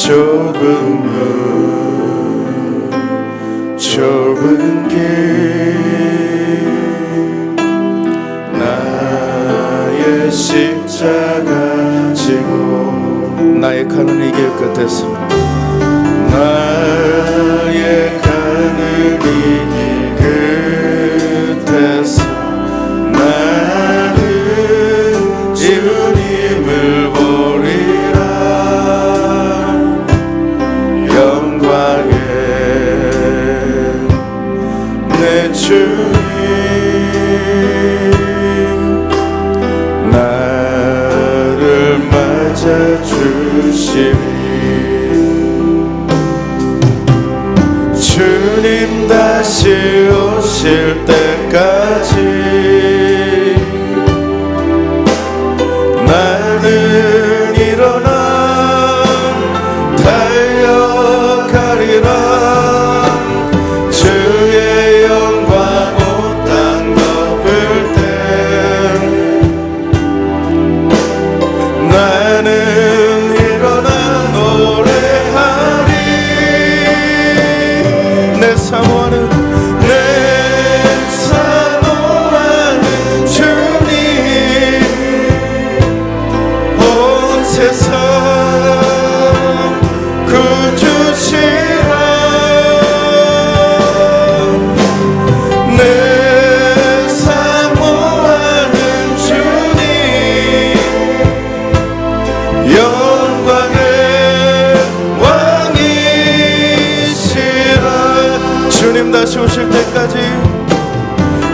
좁은 문 좁은 길 나의 십자가 지고 나의 가는 이 길 끝에서 나의 가는 이 길 끝에서 나는 주님을 보리라 영광의 내 주님 나를 맞아주시니 주님 다시 오실 때까지 나는 일어나 달려가리라 주의 영광 온 땅 덮을 때 나는 일어나 노래하리 내 사모하는 주님 온 세상 구주시라 내 사모하는 주님 영광의 왕이시라 주님 다시 오실 때까지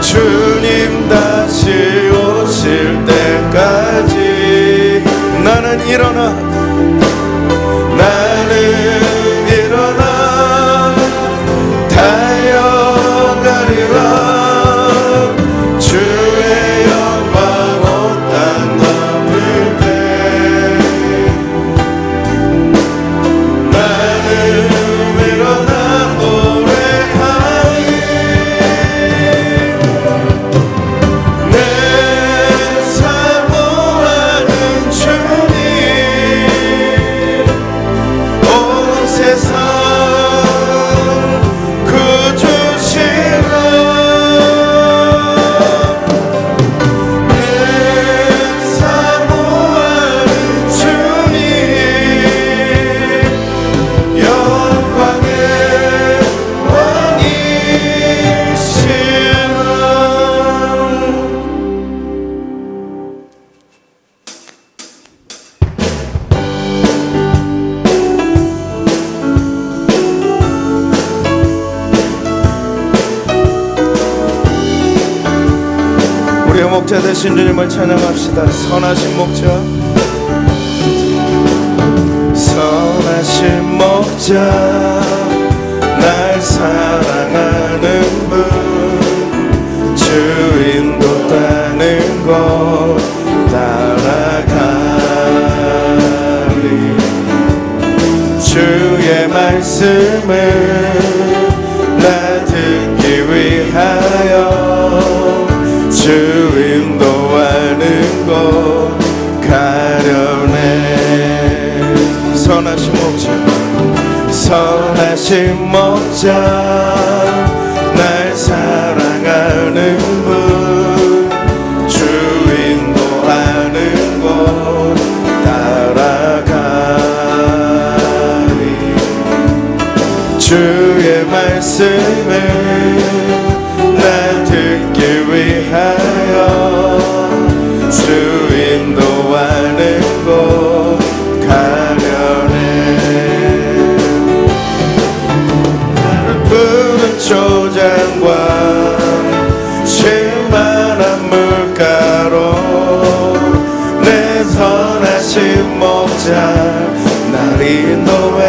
주님 다시 오실 때까지 나는 일어나 달려가리라 주의 영광 온 땅 덮을 때 나는 일어나 노래하리 내 사모하는 주님 온 세상 구주시라 내 사모하는 주님 영광의 우리의 목자 되신 주님을 찬양합시다. 선하신 목자 선하신 목자 날 사랑하는 분 주인도 따는 곳 따라가리 주의 말씀을 나 듣기 위하여 주 인도하는 곳 가려네 선하신 목자 선하신 목자 날 사랑하는 분 주 인도하는 곳 따라가리 주의 말씀을 나 듣기 위하여 주 인도하는 곳 가려네 나를 푸른 초장과 쉴만한 물가로 내 선하신 목자 날 인도해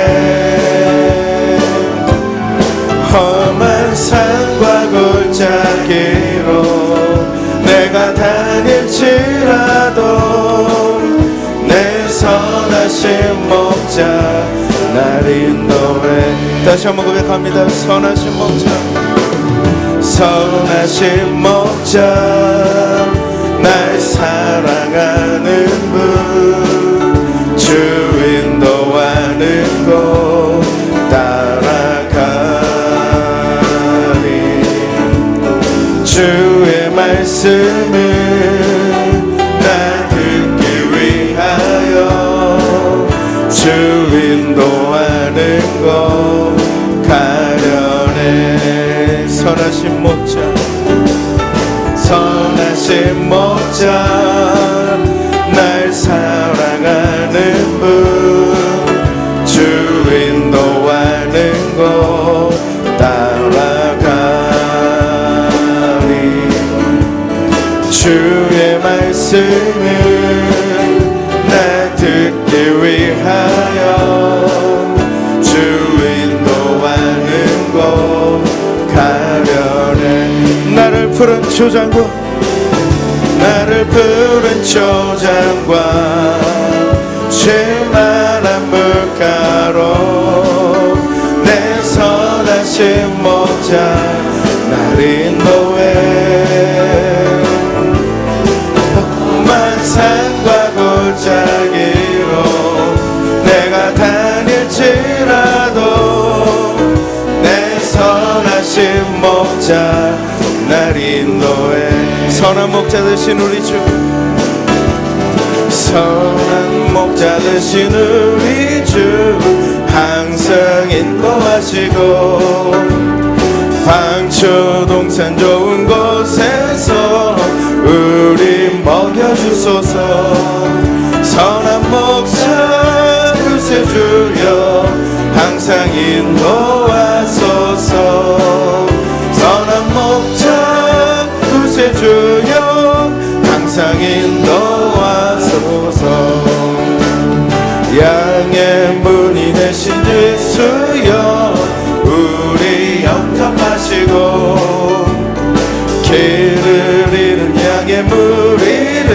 험한 산과 골짜기로 내가 다닐지라도 내 선하신 목자 날 인도해 다시 한번 고백합니다. 선하신 목자 선하신 목자 날 사랑하는 분 주 인도하는 곳 따라가리. 주의 말씀을 나 듣기 위하여 주 인도하는 곳 가려네. 선하신 목자, 선하신 목자, 날 사랑하는 분, 주 인도하는 곳 따라가리. 주의 말씀을 나 듣기 위하여 주 인도하는 곳 가려네. 나를 푸른 초장과 나를 푸른 초장과 쉴만한 물가로 내 선하신 목자 날 인도해. 험한 산과 골짜기로 내가 다닐지라도 내 선하신 목자 날 인도해. 선한 목자 되신 우리 주, 선한 목자 되신 우리 주, 항상 인도하시고 방초 동산 좋은 곳에서 우리 먹여주소서. 선한 목자 구세주여 항상 인도하소서. 선한 목자 구세주여 항상 인도하소서. 양의 문이 되신 예수여 우리 영접하시고 길을 잃은 양의 무리를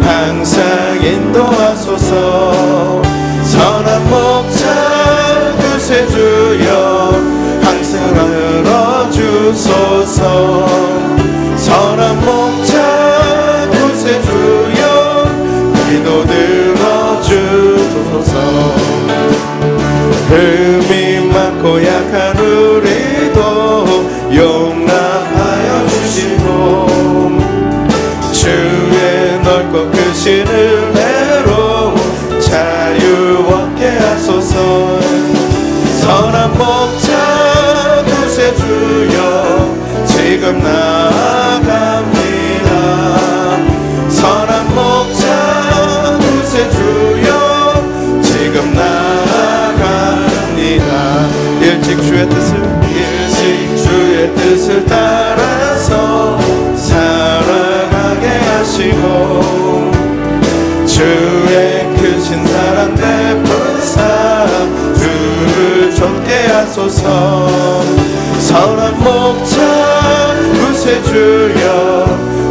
항상 인도하소서. 선한 목자 구세주여 항상 들어주소서. 선한 목자 구세주여 기도 들어주소서. 흠이 많고 약한 우리도 용납하여 주시고 주의 넓고 크신 은혜로 자유 얻게 하소서. 선한 목자 구세주여 지금 나아갑니다. 선한 목자 구세주여 지금 나아갑니다. 일찍 주의 뜻을 따라서 살아가게 하시고 주의 크신 사랑 베푸사 주를 좇게 하소서. 선한 목자 구세주여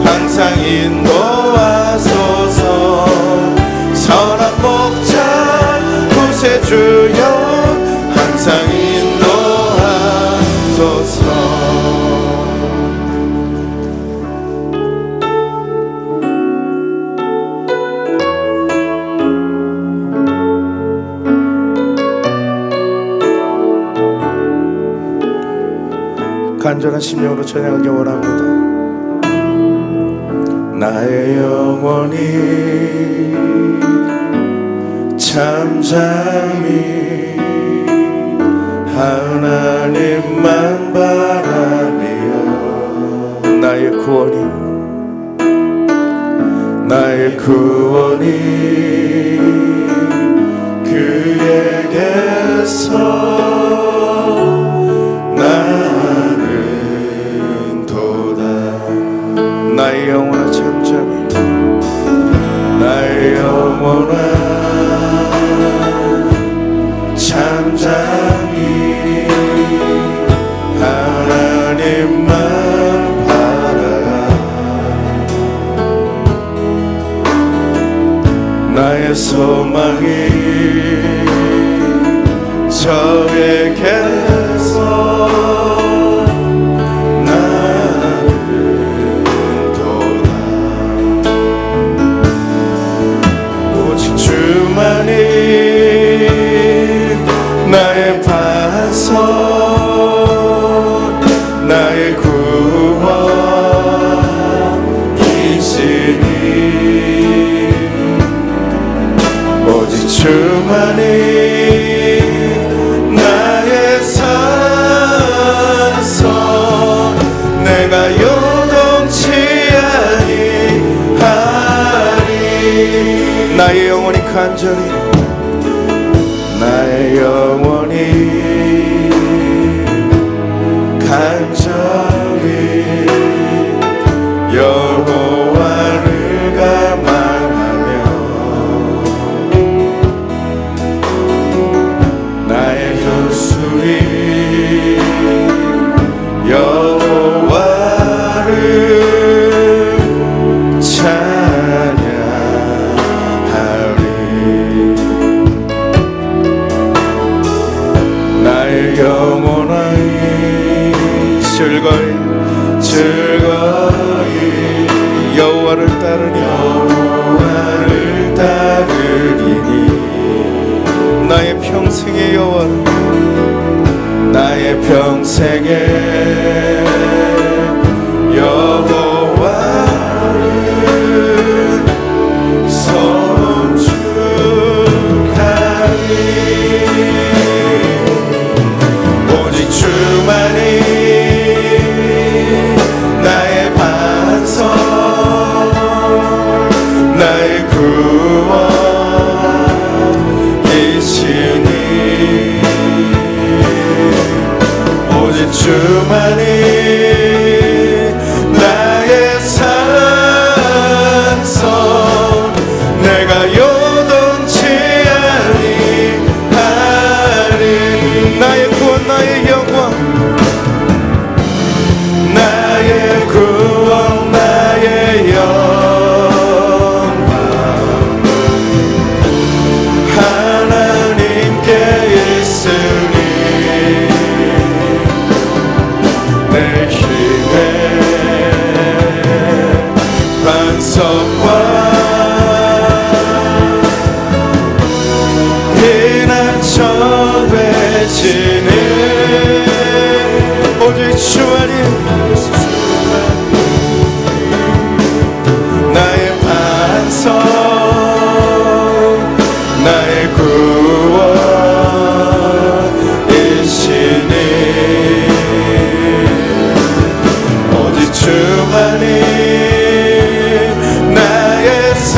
항상 인도하소서. 선한 목자 구세주여 항상 인도하소서. 간절한 심령으로 찬양하기 원합니다. 나의 영혼이 잠잠히 하나님만 바라며 나의 구원이 그에게서 나는 도다. 나의 영혼아 잠잠히 나의 영혼아 잠잠히 하나님만 바라라. 나의 소망이 저에게서 주만이 나의 영혼이 간절히 나의 영혼이 간절히 여호와를 갈망하며 나의 혈술이 여호와를 찬양하리. 나의 영혼아 즐거이 여호와를 따르리니 나의 평생의 여호와를 나의 평생의 여호와를 son축하리. 오직 주만이 나의 반석 나의 구원이시니 오직 주만이 나의 산성 내가 요동치 아니하리. 나의 구원 나의 영광 나의 구원 나의 영광 하나님께 있으니 내 힘의 반석과 피난처 되시는 오직 주만이 나의 반석 나의 구원이시니 오직 주만이 나의 산성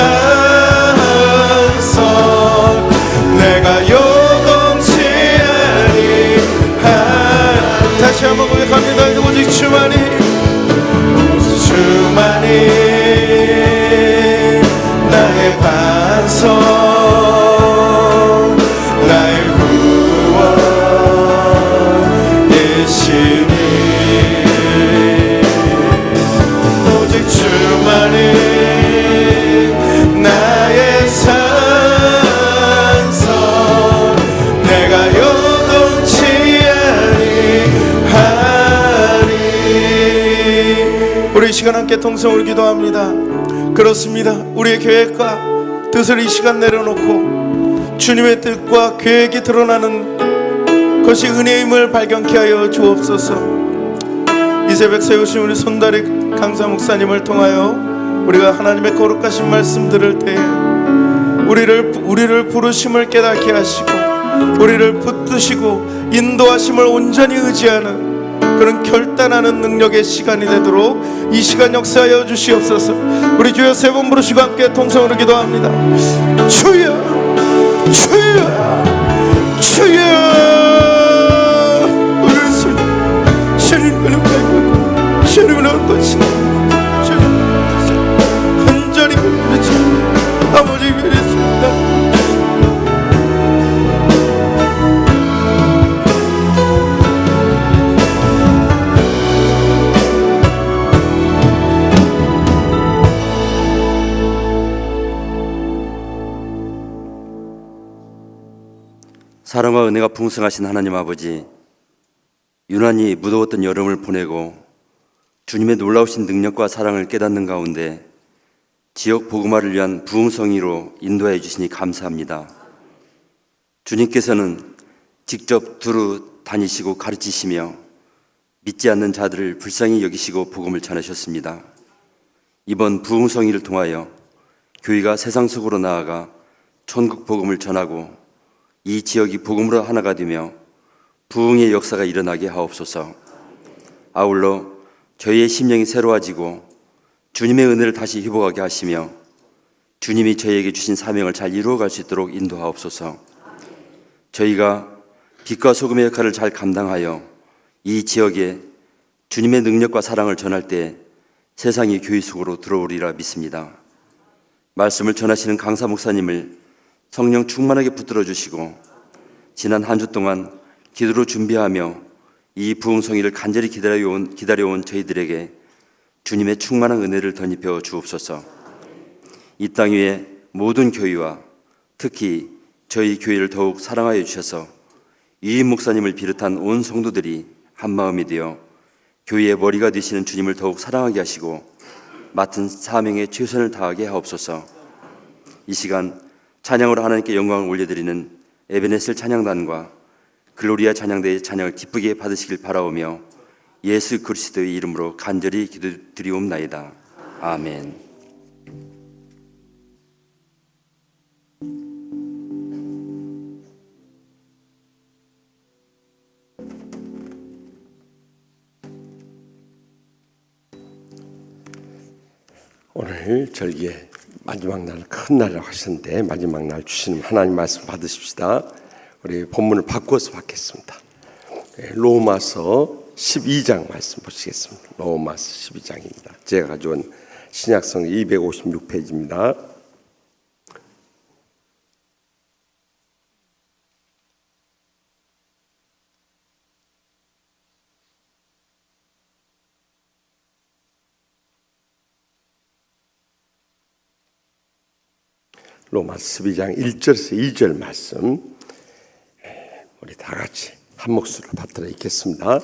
내가 요동치 아니한 다시 한번 고백합니다. 오직 주만이 나의 반석 나의 구원이시니 오직 주만이 나의 산성 내가 요동치 아니하리. 우리 이 시간 함께 통성으로 기도합니다. 그렇습니다. 우리의 계획과 뜻을 이 시간 내려놓고 주님의 뜻과 계획이 드러나는 것이 은혜임을 발견케 하여 주옵소서. 이 새벽 세우신 우리 손다리 강사 목사님을 통하여 우리가 하나님의 거룩하신 말씀 들을 때에 우리를 부르심을 깨닫게 하시고 우리를 붙드시고 인도하심을 온전히 의지하는 그런 결단하는 능력의 시간이 되도록 이 시간 역사하여 주시옵소서. 우리 주여 세 번 부르시고 함께 통성으로 기도합니다. 주여 주여 주여 우리를 술 주님을 발견하고 주님을 얻고치는 온전히 부르짖 아버지 그리스도입니다. 사랑과 은혜가 풍성하신 하나님 아버지, 유난히 무더웠던 여름을 보내고 주님의 놀라우신 능력과 사랑을 깨닫는 가운데 지역 복음화를 위한 부흥성의로 인도해 주시니 감사합니다. 주님께서는 직접 두루 다니시고 가르치시며 믿지 않는 자들을 불쌍히 여기시고 복음을 전하셨습니다. 이번 부흥성의를 통하여 교회가 세상 속으로 나아가 천국 복음을 전하고 이 지역이 복음으로 하나가 되며 부흥의 역사가 일어나게 하옵소서. 아울러 저희의 심령이 새로워지고 주님의 은혜를 다시 회복하게 하시며 주님이 저희에게 주신 사명을 잘 이루어갈 수 있도록 인도하옵소서. 저희가 빛과 소금의 역할을 잘 감당하여 이 지역에 주님의 능력과 사랑을 전할 때 세상이 교회 속으로 들어오리라 믿습니다. 말씀을 전하시는 강사 목사님을 성령 충만하게 붙들어 주시고 지난 한 주 동안 기도로 준비하며 이 부흥성의를 간절히 기다려온 저희들에게 주님의 충만한 은혜를 덧입혀 주옵소서. 이 땅 위에 모든 교회와 특히 저희 교회를 더욱 사랑하여 주셔서 이임 목사님을 비롯한 온 성도들이 한마음이 되어 교회의 머리가 되시는 주님을 더욱 사랑하게 하시고 맡은 사명에 최선을 다하게 하옵소서. 이 시간 찬양으로 하나님께 영광을 올려드리는 에베네셀 찬양단과 글로리아 찬양대의 찬양을 기쁘게 받으시길 바라오며 예수 그리스도의 이름으로 간절히 기도드리옵나이다. 아멘. 오늘 절기의 마지막 날, 큰 날이라고 하셨는데 마지막 날 주시는 하나님 말씀 받으십시다. 우리 본문을 바꾸어서 받겠습니다. 로마서 12장 말씀 보시겠습니다. 로마서 12장입니다. 제가 가져온 신약성 256페이지입니다. 로마서 12장 1절에서 2절 말씀 우리 다 같이 한 목소리로 받들어 읽겠습니다.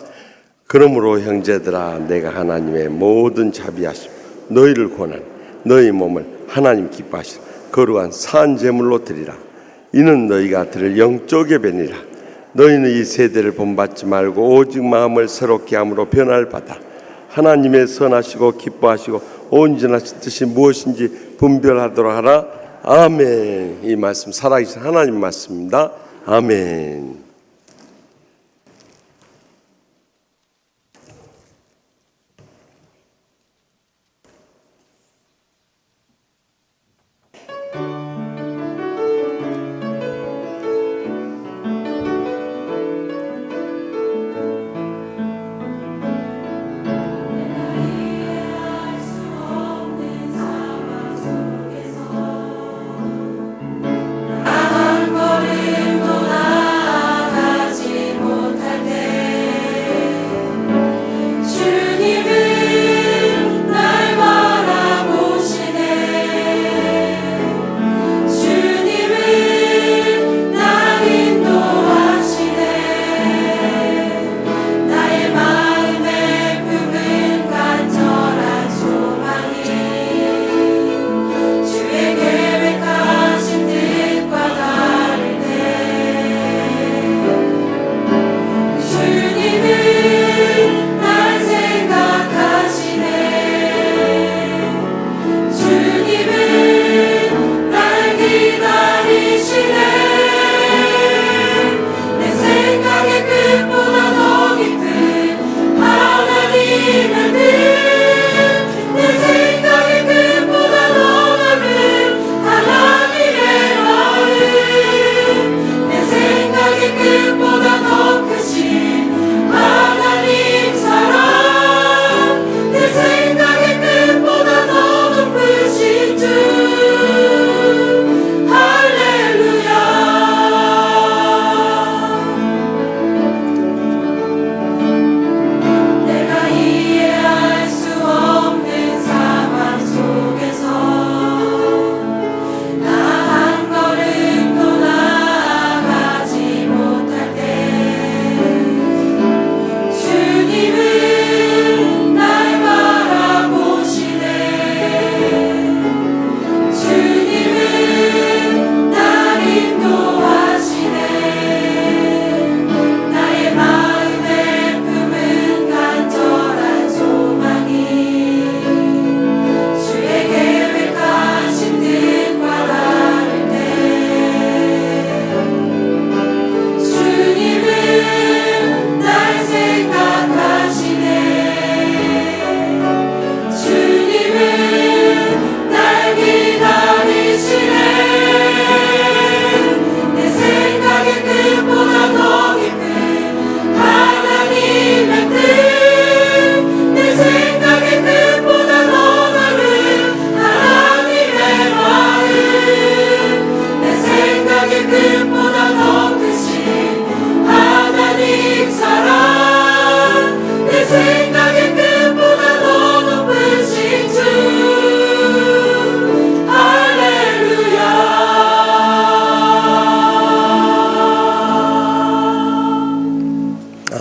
그러므로 형제들아 내가 하나님의 모든 자비하심 너희를 권한 너희 몸을 하나님 기뻐하시는 거룩한 산 제물로 드리라. 이는 너희가 들을 영적 예배니라. 너희는 이 세대를 본받지 말고 오직 마음을 새롭게 함으로 변화를 받아 하나님의 선하시고 기뻐하시고 온전하신 뜻이 무엇인지 분별하도록 하라. 아멘. 이 말씀 살아계신 하나님 말씀입니다. 아멘.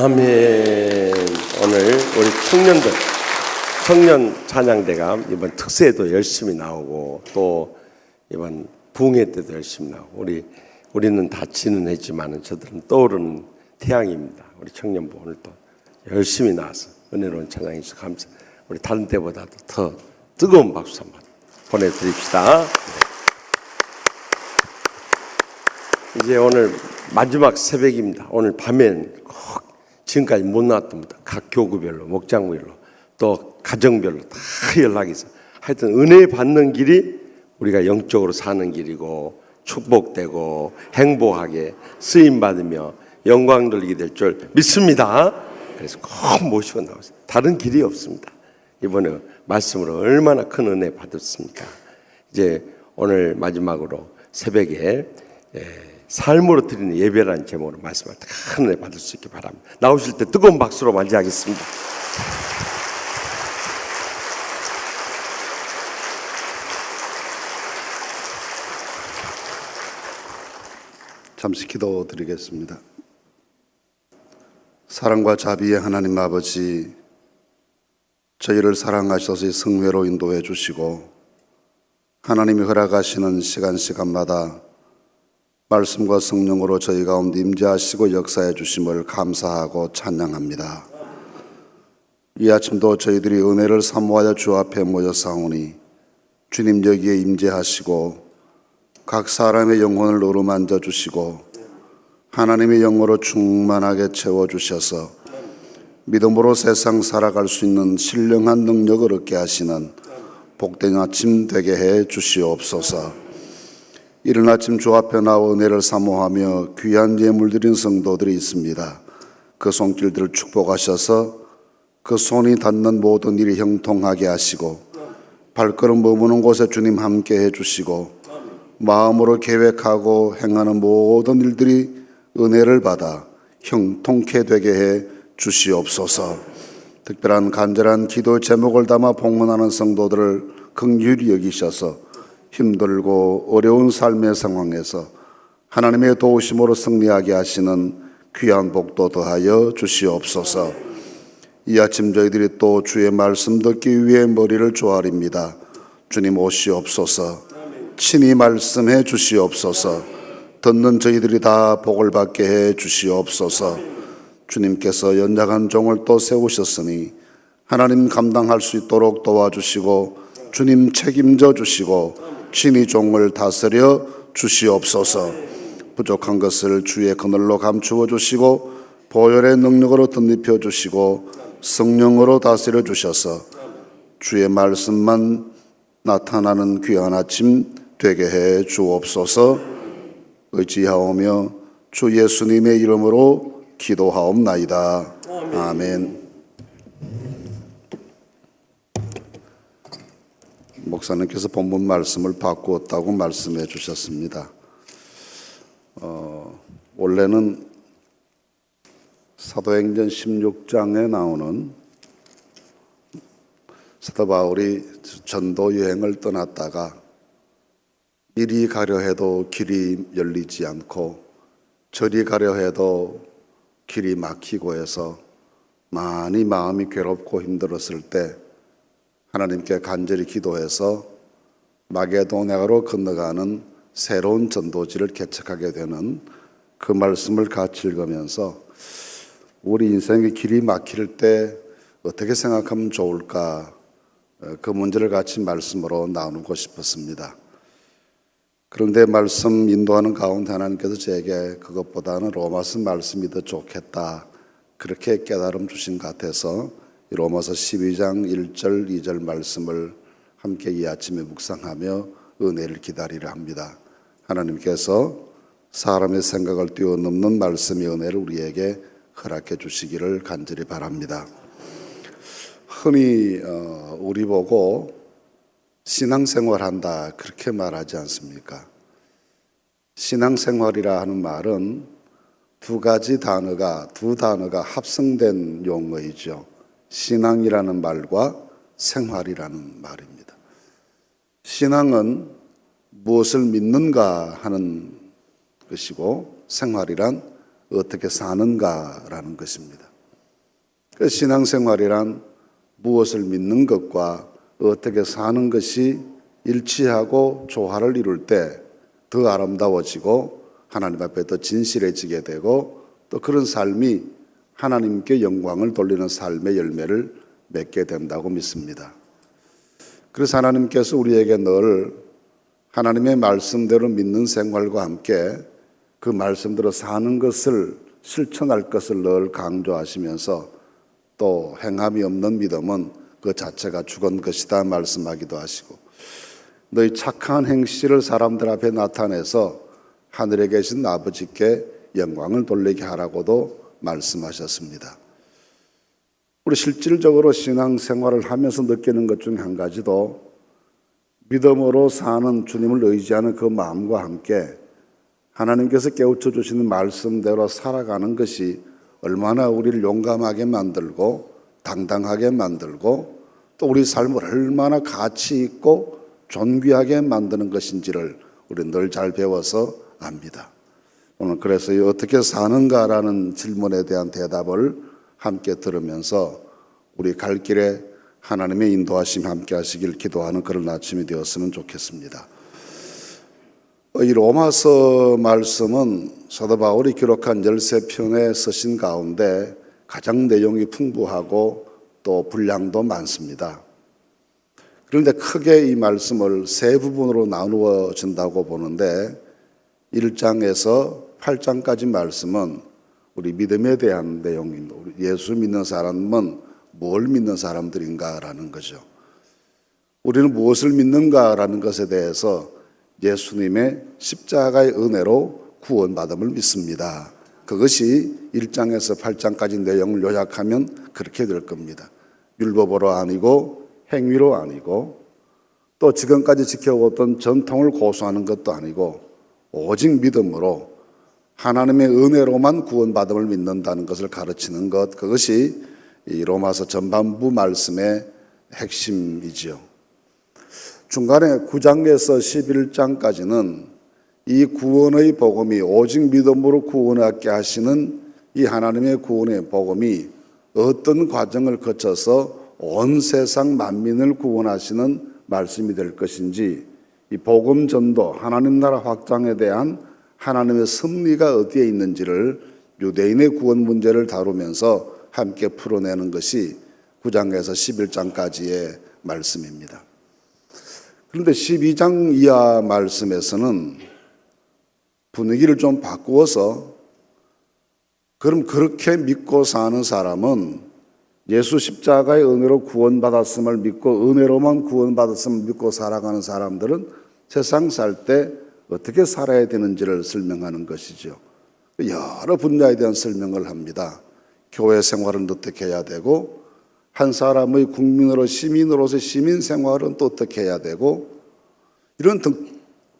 아멘. 오늘 우리 청년 찬양대가 이번 특세에도 열심히 나오고 또 이번 부흥회 때도 열심히 나오고 우리는 다치는 했지만은 저들은 떠오르는 태양입니다. 우리 청년부 오늘 또 열심히 나와서 은혜로운 찬양해 주셔서 감사. 우리 다른 때보다도 더 뜨거운 박수 한번 보내드립시다. 이제 오늘 마지막 새벽입니다. 오늘 밤엔 꼭 지금까지 못 나왔답니다. 각 교구별로, 목장별로, 또 가정별로 다 연락이 있어요. 하여튼 은혜 받는 길이 우리가 영적으로 사는 길이고 축복되고 행복하게 쓰임받으며 영광 돌리게 될 줄 믿습니다. 그래서 꼭 모시고 나왔어요. 다른 길이 없습니다. 이번에 말씀으로 얼마나 큰 은혜 받았습니까? 이제 오늘 마지막으로 새벽에 삶으로 드리는 예배라는 제목으로 말씀할 때 큰 은혜 받을 수 있게 바랍니다. 나오실 때 뜨거운 박수로 맞이하겠습니다. 잠시 기도드리겠습니다. 사랑과 자비의 하나님 아버지, 저희를 사랑하셔서 성회로 인도해 주시고 하나님이 허락하시는 시간마다 말씀과 성령으로 저희 가운데 임재하시고 역사해 주심을 감사하고 찬양합니다. 이 아침도 저희들이 은혜를 사모하여 주 앞에 모여사오니 주님 여기에 임재하시고 각 사람의 영혼을 어루만져 주시고 하나님의 영으로 충만하게 채워주셔서 믿음으로 세상 살아갈 수 있는 신령한 능력을 얻게 하시는 복된 아침 되게 해 주시옵소서. 이른 아침 주 앞에 나와 은혜를 사모하며 귀한 예물 드린 성도들이 있습니다. 그 손길들을 축복하셔서 그 손이 닿는 모든 일이 형통하게 하시고 발걸음 머무는 곳에 주님 함께 해주시고 마음으로 계획하고 행하는 모든 일들이 은혜를 받아 형통케 되게 해 주시옵소서. 특별한 간절한 기도 제목을 담아 봉헌하는 성도들을 긍휼히 여기셔서 힘들고 어려운 삶의 상황에서 하나님의 도우심으로 승리하게 하시는 귀한 복도 더하여 주시옵소서. 이 아침 저희들이 또 주의 말씀 듣기 위해 머리를 조아립니다. 주님 오시옵소서. 친히 말씀해 주시옵소서. 듣는 저희들이 다 복을 받게 해 주시옵소서. 주님께서 연약한 종을 또 세우셨으니 하나님 감당할 수 있도록 도와주시고 주님 책임져 주시고 친히 종을 다스려 주시옵소서. 부족한 것을 주의 그늘로 감추어 주시고 보혈의 능력으로 덧입혀 주시고 성령으로 다스려 주셔서 주의 말씀만 나타나는 귀한 아침 되게 해 주옵소서. 의지하오며 주 예수님의 이름으로 기도하옵나이다. 아멘. 목사님께서 본문 말씀을 바꾸었다고 말씀해 주셨습니다. 원래는 사도행전 16장에 나오는 사도 바울이 전도 여행을 떠났다가 이리 가려 해도 길이 열리지 않고 저리 가려 해도 길이 막히고 해서 많이 마음이 괴롭고 힘들었을 때 하나님께 간절히 기도해서 마게도냐로 건너가는 새로운 전도지를 개척하게 되는 그 말씀을 같이 읽으면서 우리 인생의 길이 막힐 때 어떻게 생각하면 좋을까, 그 문제를 같이 말씀으로 나누고 싶었습니다. 그런데 말씀 인도하는 가운데 하나님께서 제게 그것보다는 로마서 말씀이 더 좋겠다, 그렇게 깨달음 주신 것 같아서 로마서 12장 1절 2절 말씀을 함께 이 아침에 묵상하며 은혜를 기다리려 합니다. 하나님께서 사람의 생각을 뛰어넘는 말씀의 은혜를 우리에게 허락해 주시기를 간절히 바랍니다. 흔히 우리 보고 신앙생활한다 그렇게 말하지 않습니까? 신앙생활이라 하는 말은 두 단어가 합성된 용어이죠. 신앙이라는 말과 생활이라는 말입니다. 신앙은 무엇을 믿는가 하는 것이고 생활이란 어떻게 사는가라는 것입니다. 그 신앙생활이란 무엇을 믿는 것과 어떻게 사는 것이 일치하고 조화를 이룰 때 더 아름다워지고 하나님 앞에 더 진실해지게 되고 또 그런 삶이 하나님께 영광을 돌리는 삶의 열매를 맺게 된다고 믿습니다. 그래서 하나님께서 우리에게 늘 하나님의 말씀대로 믿는 생활과 함께 그 말씀대로 사는 것을 실천할 것을 늘 강조하시면서 또 행함이 없는 믿음은 그 자체가 죽은 것이다 말씀하기도 하시고, 너희 착한 행실을 사람들 앞에 나타내서 하늘에 계신 아버지께 영광을 돌리게 하라고도 말씀하셨습니다. 우리 실질적으로 신앙생활을 하면서 느끼는 것 중 한 가지도 믿음으로 사는 주님을 의지하는 그 마음과 함께 하나님께서 깨우쳐 주시는 말씀대로 살아가는 것이 얼마나 우리를 용감하게 만들고 당당하게 만들고 또 우리 삶을 얼마나 가치 있고 존귀하게 만드는 것인지를 우리 늘 잘 배워서 압니다. 오늘 그래서 어떻게 사는가라는 질문에 대한 대답을 함께 들으면서 우리 갈 길에 하나님의 인도하심 함께 하시길 기도하는 그런 아침이 되었으면 좋겠습니다. 이 로마서 말씀은 사도 바울이 기록한 13편의 서신 가운데 가장 내용이 풍부하고 또 분량도 많습니다. 그런데 크게 이 말씀을 세 부분으로 나누어진다고 보는데 1장에서 8장까지 말씀은 우리 믿음에 대한 내용입니다. 예수 믿는 사람은 뭘 믿는 사람들인가라는 거죠. 우리는 무엇을 믿는가라는 것에 대해서 예수님의 십자가의 은혜로 구원받음을 믿습니다. 그것이 1장에서 8장까지 내용을 요약하면 그렇게 될 겁니다. 율법으로 아니고 행위로 아니고 또 지금까지 지켜왔던 전통을 고수하는 것도 아니고 오직 믿음으로 하나님의 은혜로만 구원받음을 믿는다는 것을 가르치는 것, 그것이 이 로마서 전반부 말씀의 핵심이지요. 중간에 9장에서 11장까지는 이 구원의 복음이 오직 믿음으로 구원하게 하시는 이 하나님의 구원의 복음이 어떤 과정을 거쳐서 온 세상 만민을 구원하시는 말씀이 될 것인지, 이 복음 전도, 하나님 나라 확장에 대한 하나님의 섭리가 어디에 있는지를 유대인의 구원 문제를 다루면서 함께 풀어내는 것이 9장에서 11장까지의 말씀입니다. 그런데 12장 이하 말씀에서는 분위기를 좀 바꾸어서 그럼 그렇게 믿고 사는 사람은 예수 십자가의 은혜로 구원받았음을 믿고 은혜로만 구원받았음을 믿고 살아가는 사람들은 세상 살 때 어떻게 살아야 되는지를 설명하는 것이죠. 여러 분야에 대한 설명을 합니다. 교회 생활은 어떻게 해야 되고, 한 사람의 국민으로 시민으로서의 시민 생활은 또 어떻게 해야 되고, 이런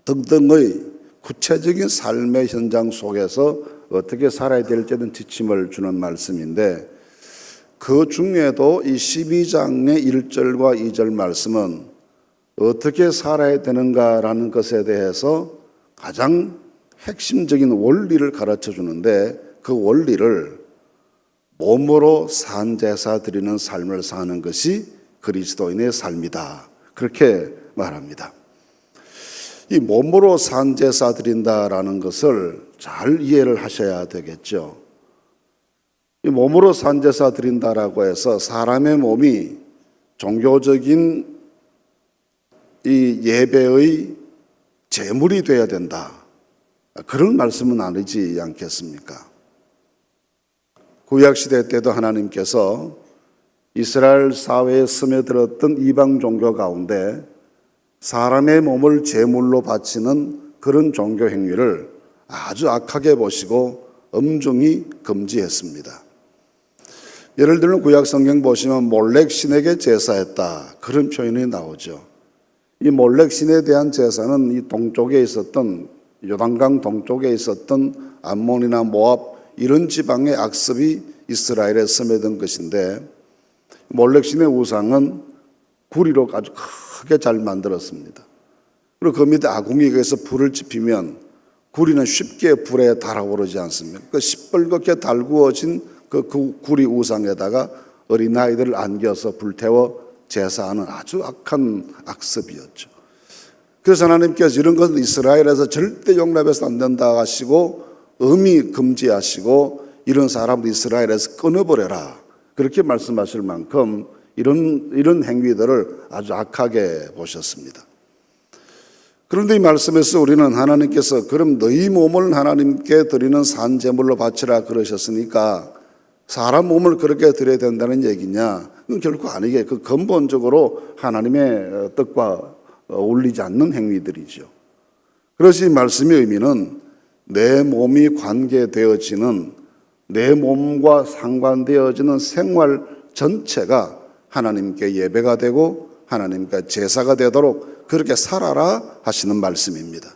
등등의 구체적인 삶의 현장 속에서 어떻게 살아야 될지는 지침을 주는 말씀인데, 그 중에도 이 12장의 1절과 2절 말씀은 어떻게 살아야 되는가라는 것에 대해서 가장 핵심적인 원리를 가르쳐 주는데, 그 원리를 몸으로 산 제사 드리는 삶을 사는 것이 그리스도인의 삶이다, 그렇게 말합니다. 이 몸으로 산 제사 드린다라는 것을 잘 이해를 하셔야 되겠죠. 이 몸으로 산 제사 드린다라고 해서 사람의 몸이 종교적인 이 예배의 제물이 되어야 된다, 그런 말씀은 아니지 않겠습니까? 구약시대 때도 하나님께서 이스라엘 사회에 스며들었던 이방 종교 가운데 사람의 몸을 제물로 바치는 그런 종교 행위를 아주 악하게 보시고 엄중히 금지했습니다. 예를 들면 구약 성경 보시면 몰렉 신에게 제사했다, 그런 표현이 나오죠. 이 몰렉 신에 대한 제사는 이 동쪽에 있었던, 요단강 동쪽에 있었던 암몬이나 모압 이런 지방의 악습이 이스라엘에 스며든 것인데, 몰렉 신의 우상은 구리로 아주 크게 잘 만들었습니다. 그리고 그 밑에 아궁이에서 불을 지피면 구리는 쉽게 불에 달아오르지 않습니까? 그 시뻘겋게 달구어진 그 구리 우상에다가 어린아이들을 안겨서 불태워 제사하는 아주 악한 악습이었죠. 그래서 하나님께서 이런 것은 이스라엘에서 절대 용납해서 안 된다 하시고 엄히 금지하시고 이런 사람들 이스라엘에서 끊어버려라 그렇게 말씀하실 만큼 이런 행위들을 아주 악하게 보셨습니다. 그런데 이 말씀에서 우리는 하나님께서 그럼 너희 몸을 하나님께 드리는 산제물로 바치라 그러셨으니까 사람 몸을 그렇게 드려야 된다는 얘기냐? 그건 결코 아니게 그 근본적으로 하나님의 뜻과 어울리지 않는 행위들이죠. 그래서 이 말씀의 의미는 내 몸이 관계되어지는 내 몸과 상관되어지는 생활 전체가 하나님께 예배가 되고 하나님께 제사가 되도록 그렇게 살아라 하시는 말씀입니다.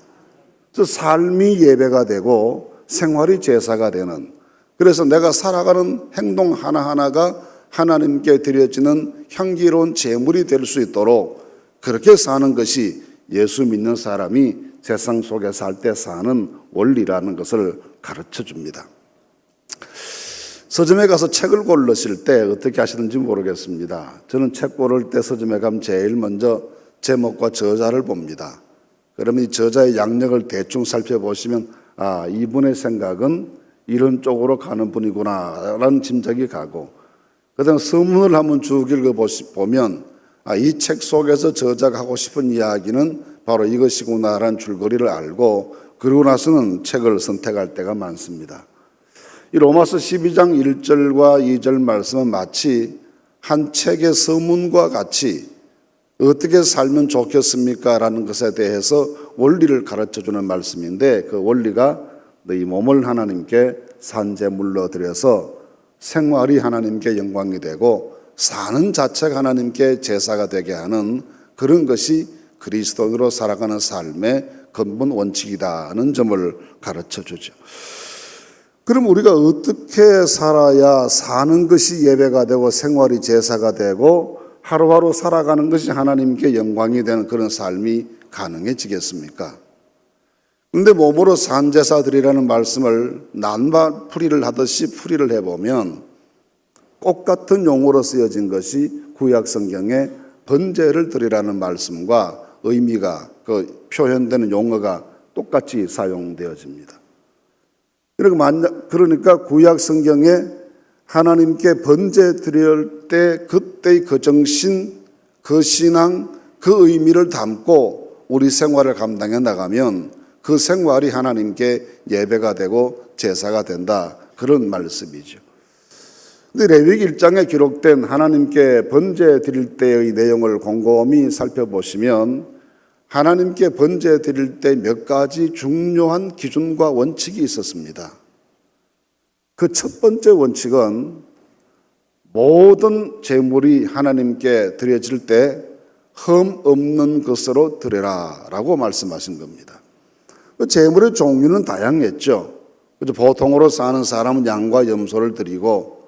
그래서 삶이 예배가 되고 생활이 제사가 되는, 그래서 내가 살아가는 행동 하나하나가 하나님께 드려지는 향기로운 제물이 될 수 있도록 그렇게 사는 것이 예수 믿는 사람이 세상 속에 살 때 사는 원리라는 것을 가르쳐 줍니다. 서점에 가서 책을 고르실 때 어떻게 하시는지 모르겠습니다. 저는 책 고를 때 서점에 가면 제일 먼저 제목과 저자를 봅니다. 그러면 이 저자의 양력을 대충 살펴보시면 아, 이분의 생각은 이런 쪽으로 가는 분이구나 라는 짐작이 가고, 그 다음 서문을 한번 쭉 읽어보면 아, 이 책 속에서 저자가 하고 싶은 이야기는 바로 이것이구나 라는 줄거리를 알고 그러고 나서는 책을 선택할 때가 많습니다. 이 로마서 12장 1절과 2절 말씀은 마치 한 책의 서문과 같이 어떻게 살면 좋겠습니까? 라는 것에 대해서 원리를 가르쳐주는 말씀인데, 그 원리가 너희 몸을 하나님께 산제물로 드려서 생활이 하나님께 영광이 되고 사는 자체가 하나님께 제사가 되게 하는 그런 것이 그리스도인으로 살아가는 삶의 근본 원칙이다는 점을 가르쳐주죠. 그럼 우리가 어떻게 살아야 사는 것이 예배가 되고 생활이 제사가 되고 하루하루 살아가는 것이 하나님께 영광이 되는 그런 삶이 가능해지겠습니까? 그런데 몸으로 산제사 드리라는 말씀을 난바풀이를 하듯이 풀이를 해보면 꽃 같은 용어로 쓰여진 것이 구약 성경에 번제를 드리라는 말씀과 의미가 그 표현되는 용어가 똑같이 사용되어집니다. 그러니까 구약 성경에 하나님께 번제 드릴 때 그때의 그 정신, 그 신앙, 그 의미를 담고 우리 생활을 감당해 나가면 그 생활이 하나님께 예배가 되고 제사가 된다, 그런 말씀이죠. 근데 레위기 1장에 기록된 하나님께 번제 드릴 때의 내용을 곰곰이 살펴보시면 하나님께 번제 드릴 때 몇 가지 중요한 기준과 원칙이 있었습니다. 그 첫 번째 원칙은 모든 제물이 하나님께 드려질 때 흠 없는 것으로 드려라 라고 말씀하신 겁니다. 제물의 종류는 다양했죠. 보통으로 사는 사람은 양과 염소를 드리고,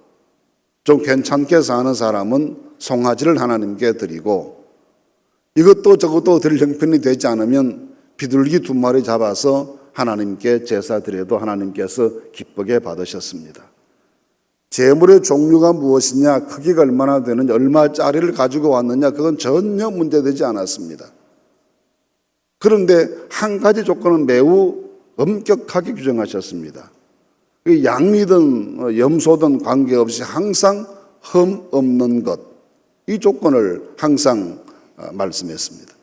좀 괜찮게 사는 사람은 송아지를 하나님께 드리고, 이것도 저것도 드릴 형편이 되지 않으면 비둘기 2마리 잡아서 하나님께 제사 드려도 하나님께서 기쁘게 받으셨습니다. 제물의 종류가 무엇이냐, 크기가 얼마나 되느냐, 얼마짜리를 가지고 왔느냐, 그건 전혀 문제되지 않았습니다. 그런데 한 가지 조건은 매우 엄격하게 규정하셨습니다. 양이든 염소든 관계없이 항상 흠 없는 것, 이 조건을 항상 말씀했습니다.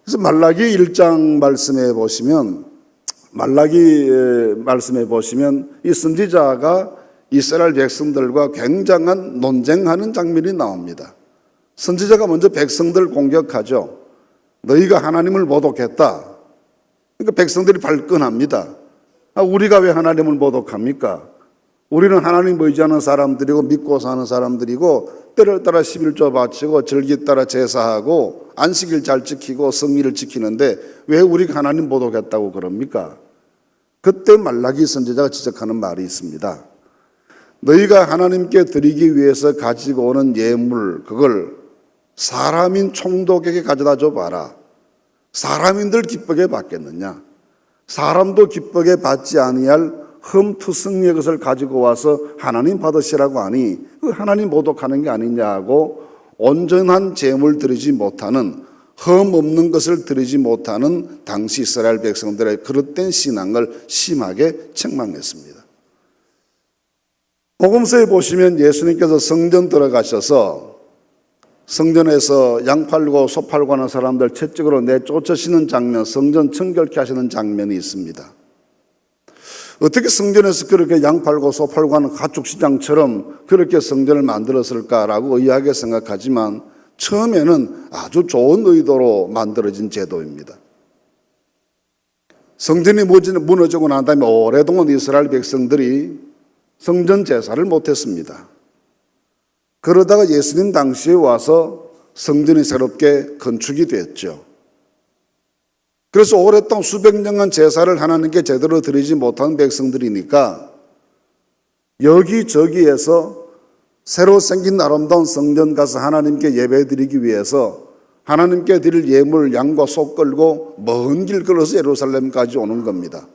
그래서 말라기 1장 말씀해 보시면 이 선지자가 이스라엘 백성들과 굉장한 논쟁하는 장면이 나옵니다. 선지자가 먼저 백성들을 공격하죠. 너희가 하나님을 모독했다. 그러니까 백성들이 발끈합니다. 우리가 왜 하나님을 모독합니까? 우리는 하나님 의지하는 사람들이고 믿고 사는 사람들이고 때를 따라 11조 바치고 절기 따라 제사하고 안식일 잘 지키고 성일을 지키는데 왜 우리가 하나님 모독했다고 그럽니까? 그때 말라기 선지자가 지적하는 말이 있습니다. 너희가 하나님께 드리기 위해서 가지고 오는 예물, 그걸 사람인 총독에게 가져다 줘봐라. 사람인들 기쁘게 받겠느냐? 사람도 기쁘게 받지 아니할 흠투성이의 것을 가지고 와서 하나님 받으시라고 하니 그 하나님 모독하는 게 아니냐고 온전한 제물 드리지 못하는, 흠 없는 것을 드리지 못하는 당시 이스라엘 백성들의 그릇된 신앙을 심하게 책망했습니다. 복음서에 보시면 예수님께서 성전 들어가셔서 성전에서 양 팔고 소 팔고 하는 사람들 채찍으로 내쫓으시는 장면, 성전 청결케 하시는 장면이 있습니다. 어떻게 성전에서 그렇게 양 팔고 소 팔고 하는 가축시장처럼 그렇게 성전을 만들었을까라고 의아하게 생각하지만 처음에는 아주 좋은 의도로 만들어진 제도입니다. 성전이 무너지고 난 다음에 오랫동안 이스라엘 백성들이 성전 제사를 못했습니다. 그러다가 예수님 당시에 와서 성전이 새롭게 건축이 됐죠. 그래서 오랫동안 수백 년간 제사를 하나님께 제대로 드리지 못한 백성들이니까 여기저기에서 새로 생긴 아름다운 성전 가서 하나님께 예배 드리기 위해서 하나님께 드릴 예물 양과 소 끌고 먼 길 걸어서 예루살렘까지 오는 겁니다.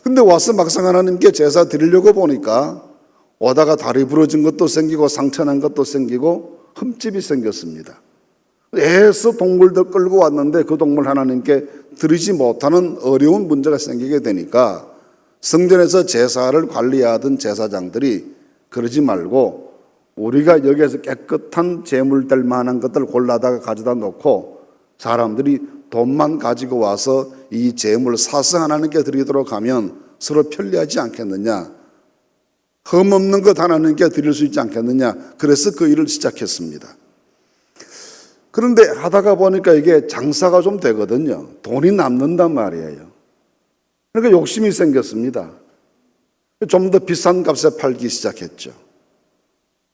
근데 와서 막상 하나님께 제사 드리려고 보니까 오다가 다리 부러진 것도 생기고 상처난 것도 생기고 흠집이 생겼습니다. 애써 동물들 끌고 왔는데 그 동물 하나님께 드리지 못하는 어려운 문제가 생기게 되니까 성전에서 제사를 관리하던 제사장들이 그러지 말고 우리가 여기에서 깨끗한 제물될 만한 것들 골라다가 가져다 놓고 사람들이 돈만 가지고 와서 이 제물 사서 하나님께 드리도록 하면 서로 편리하지 않겠느냐, 흠 없는 것 하나님께 드릴 수 있지 않겠느냐, 그래서 그 일을 시작했습니다. 그런데 하다가 보니까 이게 장사가 좀 되거든요. 돈이 남는단 말이에요. 그러니까 욕심이 생겼습니다. 좀 더 비싼 값에 팔기 시작했죠.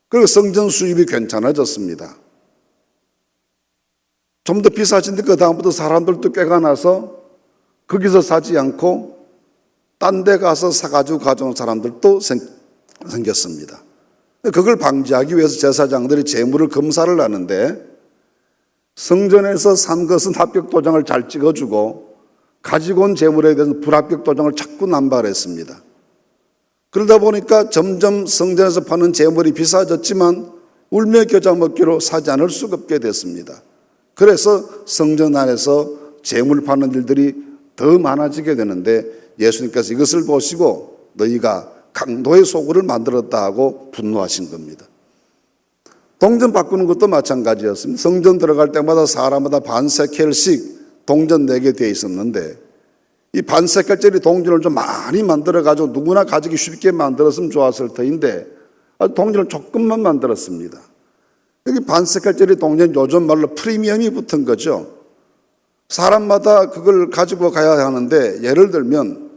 그리고 성전 수입이 괜찮아졌습니다. 좀 더 비싸진데 그 다음부터 사람들도 꾀가 나서 거기서 사지 않고 딴 데 가서 사가지고 가져온 사람들도 생겼습니다. 그걸 방지하기 위해서 제사장들이 재물을 검사를 하는데 성전에서 산 것은 합격 도장을 잘 찍어주고 가지고 온 재물에 대해서 불합격 도장을 자꾸 남발했습니다. 그러다 보니까 점점 성전에서 파는 재물이 비싸졌지만 울며 겨자 먹기로 사지 않을 수가 없게 됐습니다. 그래서 성전 안에서 재물 파는 일들이 더 많아지게 되는데 예수님께서 이것을 보시고 너희가 강도의 소굴을 만들었다 하고 분노하신 겁니다. 동전 바꾸는 것도 마찬가지였습니다. 성전 들어갈 때마다 사람마다 반세켈씩 동전 내게 되어 있었는데 이 반세켈짜리 동전을 좀 많이 만들어가지고 누구나 가지기 쉽게 만들었으면 좋았을 터인데 동전을 조금만 만들었습니다. 여기 반세켈짜리 동전 요즘 말로 프리미엄이 붙은 거죠. 사람마다 그걸 가지고 가야 하는데 예를 들면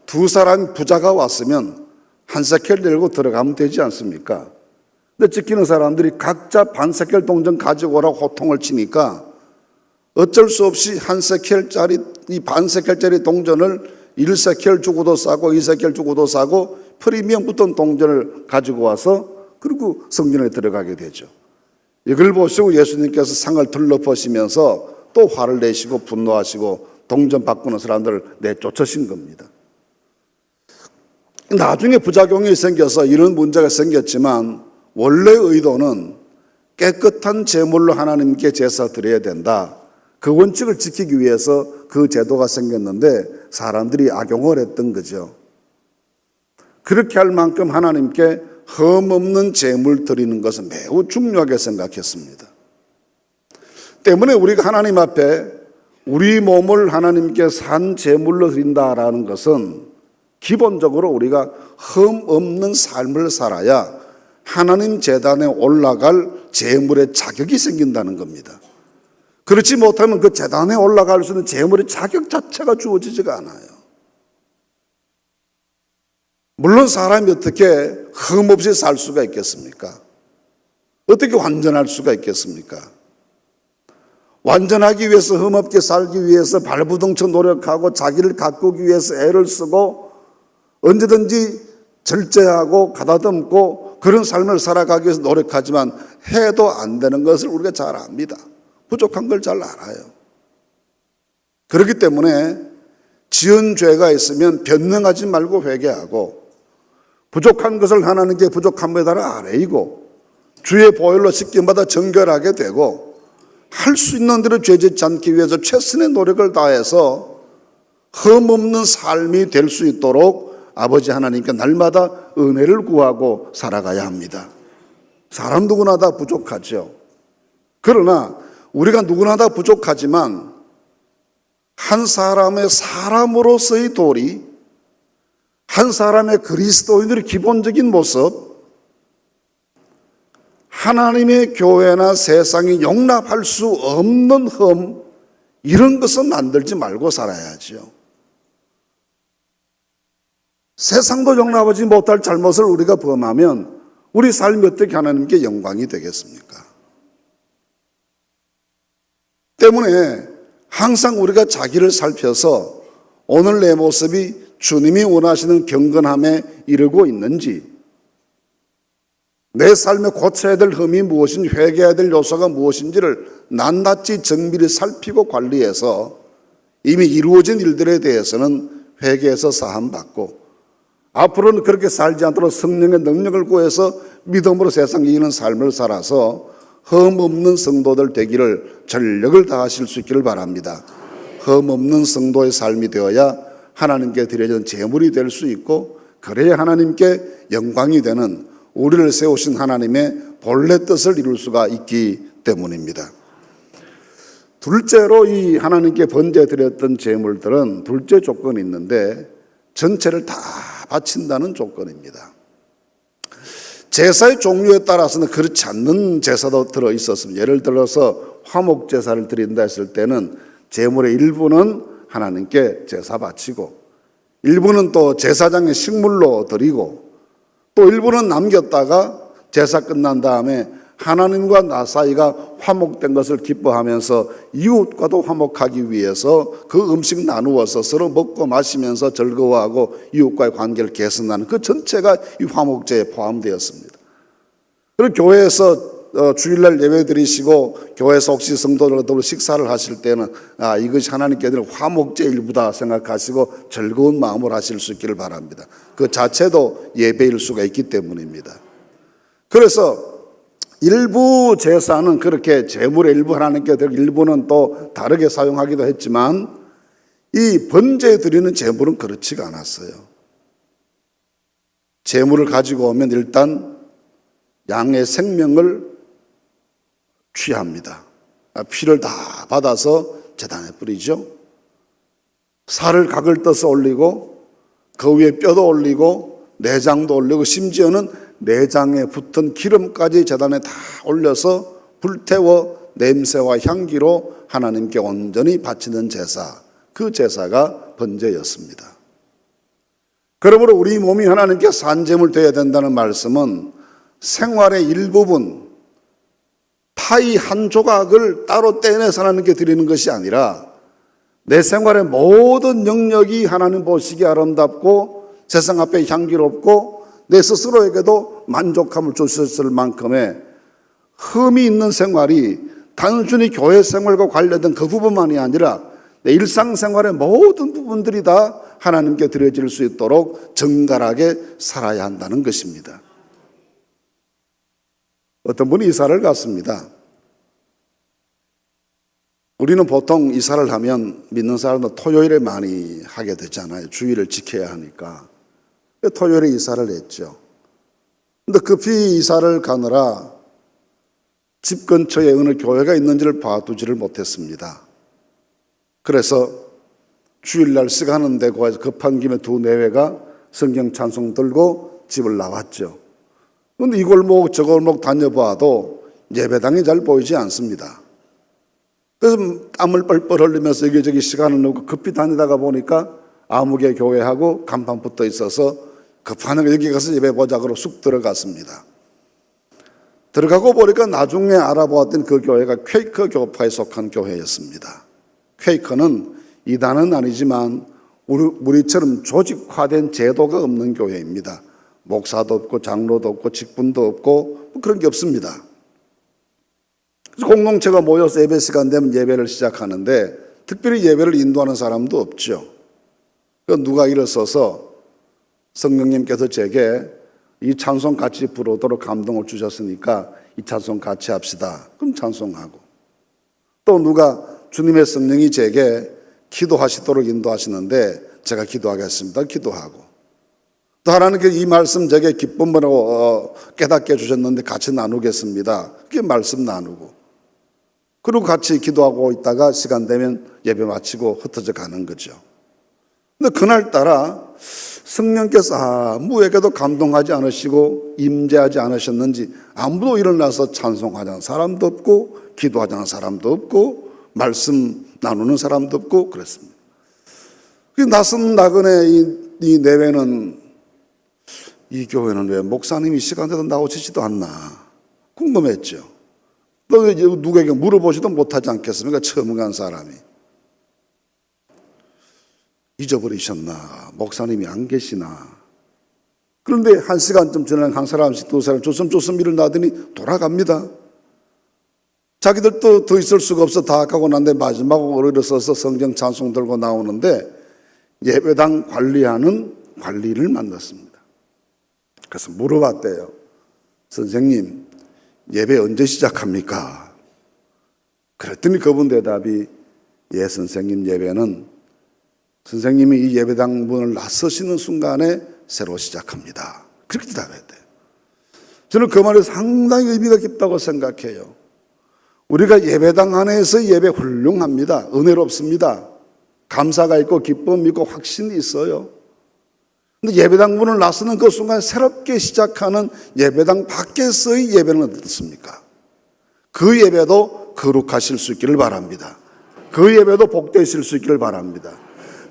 두 사람 부자가 왔으면 한 세켈 들고 들어가면 되지 않습니까? 근데 지키는 사람들이 각자 반세켈 동전 가지고 오라고 호통을 치니까 어쩔 수 없이 한 세켈짜리, 이 반세켈짜리 동전을 1세켈 주고도 싸고 2세켈 주고도 싸고 프리미엄 붙은 동전을 가지고 와서 그리고 성전에 들어가게 되죠. 이걸 보시고 예수님께서 상을 둘러보시면서 또 화를 내시고 분노하시고 동전 바꾸는 사람들을 내쫓으신 겁니다. 나중에 부작용이 생겨서 이런 문제가 생겼지만 원래 의도는 깨끗한 제물로 하나님께 제사 드려야 된다. 그 원칙을 지키기 위해서 그 제도가 생겼는데 사람들이 악용을 했던 거죠. 그렇게 할 만큼 하나님께 흠 없는 제물 드리는 것은 매우 중요하게 생각했습니다. 때문에 우리가 하나님 앞에 우리 몸을 하나님께 산 제물로 드린다라는 것은 기본적으로 우리가 흠 없는 삶을 살아야 하나님 제단에 올라갈 제물의 자격이 생긴다는 겁니다. 그렇지 못하면 그 제단에 올라갈 수 있는 제물의 자격 자체가 주어지지가 않아요. 물론 사람이 어떻게 흠 없이 살 수가 있겠습니까? 어떻게 완전할 수가 있겠습니까? 완전하기 위해서 흠 없게 살기 위해서 발부둥쳐 노력하고 자기를 가꾸기 위해서 애를 쓰고 언제든지 절제하고 가다듬고 그런 삶을 살아가기 위해서 노력하지만 해도 안 되는 것을 우리가 잘 압니다. 부족한 걸 잘 알아요. 그렇기 때문에 지은 죄가 있으면 변명하지 말고 회개하고, 부족한 것을 하나님께 부족함에 따라 아뢰이고, 주의 보혈로 씻김받아 정결하게 되고, 할 수 있는 대로 죄짓지 않기 위해서 최선의 노력을 다해서 흠없는 삶이 될 수 있도록 아버지 하나님께 날마다 은혜를 구하고 살아가야 합니다. 사람 누구나 다 부족하죠. 그러나 우리가 누구나 다 부족하지만 한 사람의 사람으로서의 도리, 한 사람의 그리스도인들의 기본적인 모습, 하나님의 교회나 세상이 용납할 수 없는 흠, 이런 것은 만들지 말고 살아야죠. 세상도 용납하지 못할 잘못을 우리가 범하면 우리 삶이 어떻게 하나님께 영광이 되겠습니까? 때문에 항상 우리가 자기를 살펴서 오늘 내 모습이 주님이 원하시는 경건함에 이르고 있는지, 내 삶에 고쳐야 될 흠이 무엇인지, 회개해야 될 요소가 무엇인지를 낱낱이 정밀히 살피고 관리해서 이미 이루어진 일들에 대해서는 회개해서 사함받고, 앞으로는 그렇게 살지 않도록 성령의 능력을 구해서 믿음으로 세상 이기는 삶을 살아서 흠없는 성도들 되기를 전력을 다하실 수 있기를 바랍니다. 흠없는 성도의 삶이 되어야 하나님께 드려진 제물이 될 수 있고, 그래야 하나님께 영광이 되는 우리를 세우신 하나님의 본래 뜻을 이룰 수가 있기 때문입니다. 둘째로 이 하나님께 번제드렸던 제물들은 둘째 조건이 있는데, 전체를 다 바친다는 조건입니다. 제사의 종류에 따라서는 그렇지 않는 제사도 들어있었습니다. 예를 들어서 화목제사를 드린다 했을 때는 제물의 일부는 하나님께 제사 바치고, 일부는 또 제사장의 식물로 드리고, 또 일부는 남겼다가 제사 끝난 다음에 하나님과 나 사이가 화목된 것을 기뻐하면서 이웃과도 화목하기 위해서 그 음식 나누어서 서로 먹고 마시면서 즐거워하고 이웃과의 관계를 개선하는 그 전체가 이 화목제에 포함되었습니다. 그리고 교회에서 주일날 예배 드리시고 교회에서 혹시 성도들과 식사를 하실 때는 이것이 하나님께 드리는 화목제 일부다 생각하시고 즐거운 마음으로 하실 수 있기를 바랍니다. 그 자체도 예배일 수가 있기 때문입니다. 그래서 일부 제사는 그렇게 제물의 일부 하나님께 드리고 일부는 또 다르게 사용하기도 했지만, 이 번제 드리는 제물은 그렇지가 않았어요. 제물을 가지고 오면 일단 양의 생명을 취합니다. 피를 다 받아서 제단에 뿌리죠. 살을 각을 떠서 올리고 그 위에 뼈도 올리고 내장도 올리고 심지어는 내장에 붙은 기름까지 제단에 다 올려서 불태워 냄새와 향기로 하나님께 온전히 바치는 제사, 그 제사가 번제였습니다. 그러므로 우리 몸이 하나님께 산제물 되어야 된다는 말씀은 생활의 일부분, 파이 한 조각을 따로 떼내서 하나님께 드리는 것이 아니라 내 생활의 모든 영역이 하나님 보시기에 아름답고 세상 앞에 향기롭고 내 스스로에게도 만족함을 주셨을 만큼의 흠이 있는 생활이 단순히 교회 생활과 관련된 그 부분만이 아니라 내 일상생활의 모든 부분들이 다 하나님께 드려질 수 있도록 정갈하게 살아야 한다는 것입니다. 어떤 분이 이사를 갔습니다. 우리는 보통 이사를 하면 믿는 사람은 토요일에 많이 하게 되잖아요. 주일을 지켜야 하니까. 토요일에 이사를 했죠. 근데 급히 이사를 가느라 집 근처에 어느 교회가 있는지를 봐두지를 못했습니다. 그래서 주일날 시간은 되고 급한 김에 두 내외가 성경 찬송 들고 집을 나왔죠. 그런데 이 골목 저 골목 다녀봐도 예배당이 잘 보이지 않습니다. 그래서 땀을 뻘뻘 흘리면서 여기저기 시간을 넣고 급히 다니다가 보니까 아무개 교회하고 간판 붙어 있어서 급하게 여기 가서 예배 보자고 쑥 들어갔습니다. 들어가고 보니까 나중에 알아보았더니 그 교회가 퀘이커 교파에 속한 교회였습니다. 퀘이커는 이단은 아니지만 우리처럼 조직화된 제도가 없는 교회입니다. 목사도 없고 장로도 없고 직분도 없고 그런 게 없습니다. 그래서 공동체가 모여서 예배 시간 되면 예배를 시작하는데 특별히 예배를 인도하는 사람도 없죠. 그 누가 일어서서 성령님께서 제게 이 찬송 같이 부르도록 감동을 주셨으니까 이 찬송 같이 합시다. 그럼 찬송하고, 또 누가 주님의 성령이 제게 기도하시도록 인도하시는데 제가 기도하겠습니다. 기도하고, 또 하나님께 이 말씀 제게 기쁨으로 깨닫게 해주셨는데 같이 나누겠습니다. 그게 말씀 나누고, 그리고 같이 기도하고 있다가 시간 되면 예배 마치고 흩어져 가는 거죠. 근데 그날따라 성령께서 아무에게도 감동하지 않으시고 임재하지 않으셨는지 아무도 일어나서 찬송하자는 사람도 없고, 기도하자는 사람도 없고, 말씀 나누는 사람도 없고 그랬습니다. 낯선 나그네 이 내외는, 이 교회는 왜 목사님이 시간 되도 나오시지도 않나 궁금했죠. 또 누구에게 물어보지도 못하지 않겠습니까? 처음 간 사람이. 잊어버리셨나? 목사님이 안 계시나? 그런데 한 시간쯤 지나면 한 사람씩 두 사람 조슴조슴 일어나더니 돌아갑니다. 자기들도 더 있을 수가 없어 다 가고 난데 마지막으로 일어서서 성경 찬송 들고 나오는데 예배당 관리하는 관리를 만났습니다. 그래서 물어봤대요. 선생님, 예배 언제 시작합니까? 그랬더니 그분 대답이, 예 선생님, 예배는 선생님이 이 예배당 문을 나서시는 순간에 새로 시작합니다. 그렇게 대답했대요. 저는 그 말이 상당히 의미가 깊다고 생각해요. 우리가 예배당 안에서 예배 훌륭합니다. 은혜롭습니다. 감사가 있고 기쁨이 있고 확신이 있어요. 근데 예배당 문을 나서는 그 순간 새롭게 시작하는 예배당 밖에서의 예배는 어떻습니까? 그 예배도 거룩하실 수 있기를 바랍니다. 그 예배도 복되실 수 있기를 바랍니다.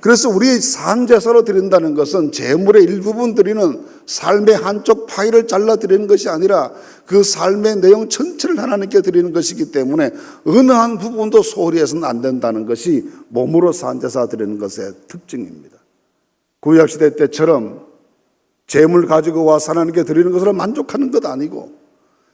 그래서 우리 산제사로 드린다는 것은 재물의 일부분 드리는 삶의 한쪽 파일을 잘라 드리는 것이 아니라 그 삶의 내용 전체를 하나님께 드리는 것이기 때문에 어느 한 부분도 소홀히 해서는 안 된다는 것이 몸으로 산제사 드리는 것의 특징입니다. 구약시대 때처럼 재물 가지고 와서 하나님께 드리는 것으로 만족하는 것 아니고,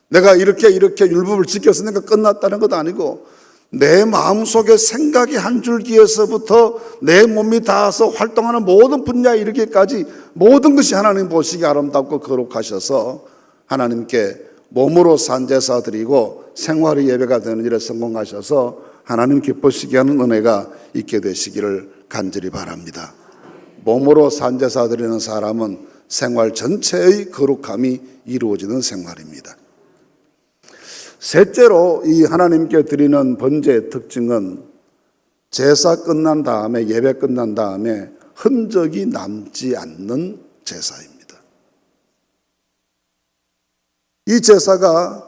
내가 이렇게 율법을 지켰으니까 끝났다는 것 아니고, 내 마음속에 생각이 한 줄기에서부터 내 몸이 닿아서 활동하는 모든 분야에 이르기까지 모든 것이 하나님 보시기에 아름답고 거룩하셔서 하나님께 몸으로 산제사 드리고 생활의 예배가 되는 일에 성공하셔서 하나님 기쁘시게 하는 은혜가 있게 되시기를 간절히 바랍니다. 몸으로 산제사 드리는 사람은 생활 전체의 거룩함이 이루어지는 생활입니다. 셋째로 이 하나님께 드리는 번제의 특징은 제사 끝난 다음에, 예배 끝난 다음에 흔적이 남지 않는 제사입니다. 이 제사가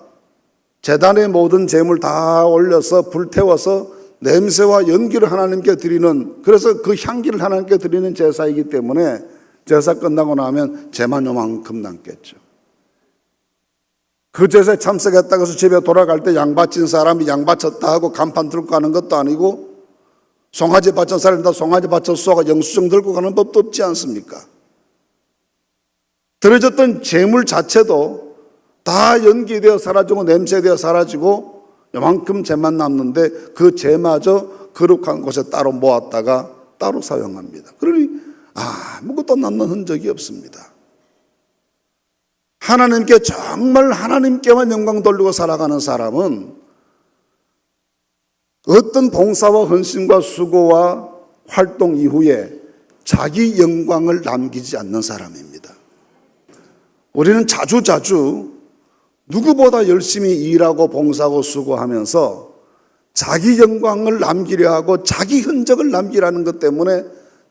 제단의 모든 제물 다 올려서 불태워서 냄새와 연기를 하나님께 드리는, 그래서 그 향기를 하나님께 드리는 제사이기 때문에 제사 끝나고 나면 재만 요만큼 남겠죠. 그 제사에 참석했다고 해서 집에 돌아갈 때 양 바친 사람이 양 바쳤다 하고 간판 들고 가는 것도 아니고, 송아지 바친 사람이 다 송아지 바쳤어 영수증 들고 가는 법도 없지 않습니까? 들어졌던 재물 자체도 다 연기되어 사라지고 냄새되어 사라지고 요만큼 재만 남는데 그 재마저 거룩한 곳에 따로 모았다가 따로 사용합니다. 그러니 아무것도 남는 흔적이 없습니다. 하나님께 정말 하나님께만 영광 돌리고 살아가는 사람은 어떤 봉사와 헌신과 수고와 활동 이후에 자기 영광을 남기지 않는 사람입니다. 우리는 자주자주 누구보다 열심히 일하고 봉사하고 수고하면서 자기 영광을 남기려 하고 자기 흔적을 남기라는 것 때문에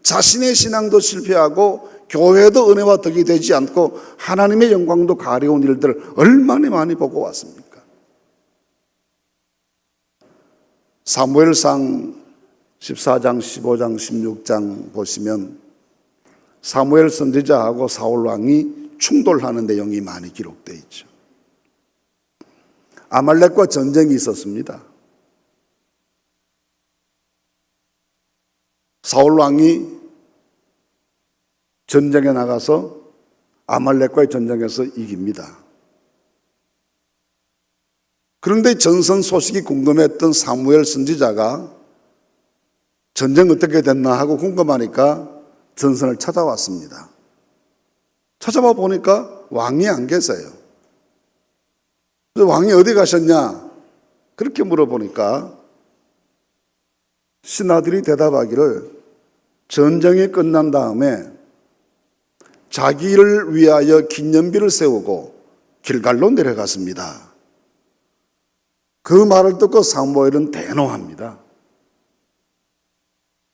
자신의 신앙도 실패하고 교회도 은혜와 덕이 되지 않고 하나님의 영광도 가려운 일들을 얼마나 많이 보고 왔습니까? 사무엘상 14장, 15장, 16장 보시면 사무엘 선지자하고 사울 왕이 충돌하는 내용이 많이 기록되어 있죠. 아말렉과 전쟁이 있었습니다. 사울 왕이 전쟁에 나가서 아말렉과의 전쟁에서 이깁니다. 그런데 전선 소식이 궁금했던 사무엘 선지자가 전쟁 어떻게 됐나 하고 궁금하니까 전선을 찾아왔습니다. 찾아와 보니까 왕이 안 계세요. 그래서 왕이 어디 가셨냐? 그렇게 물어보니까 신하들이 대답하기를 전쟁이 끝난 다음에 자기를 위하여 기념비를 세우고 길갈로 내려갔습니다. 그 말을 듣고 사무엘은 대노합니다.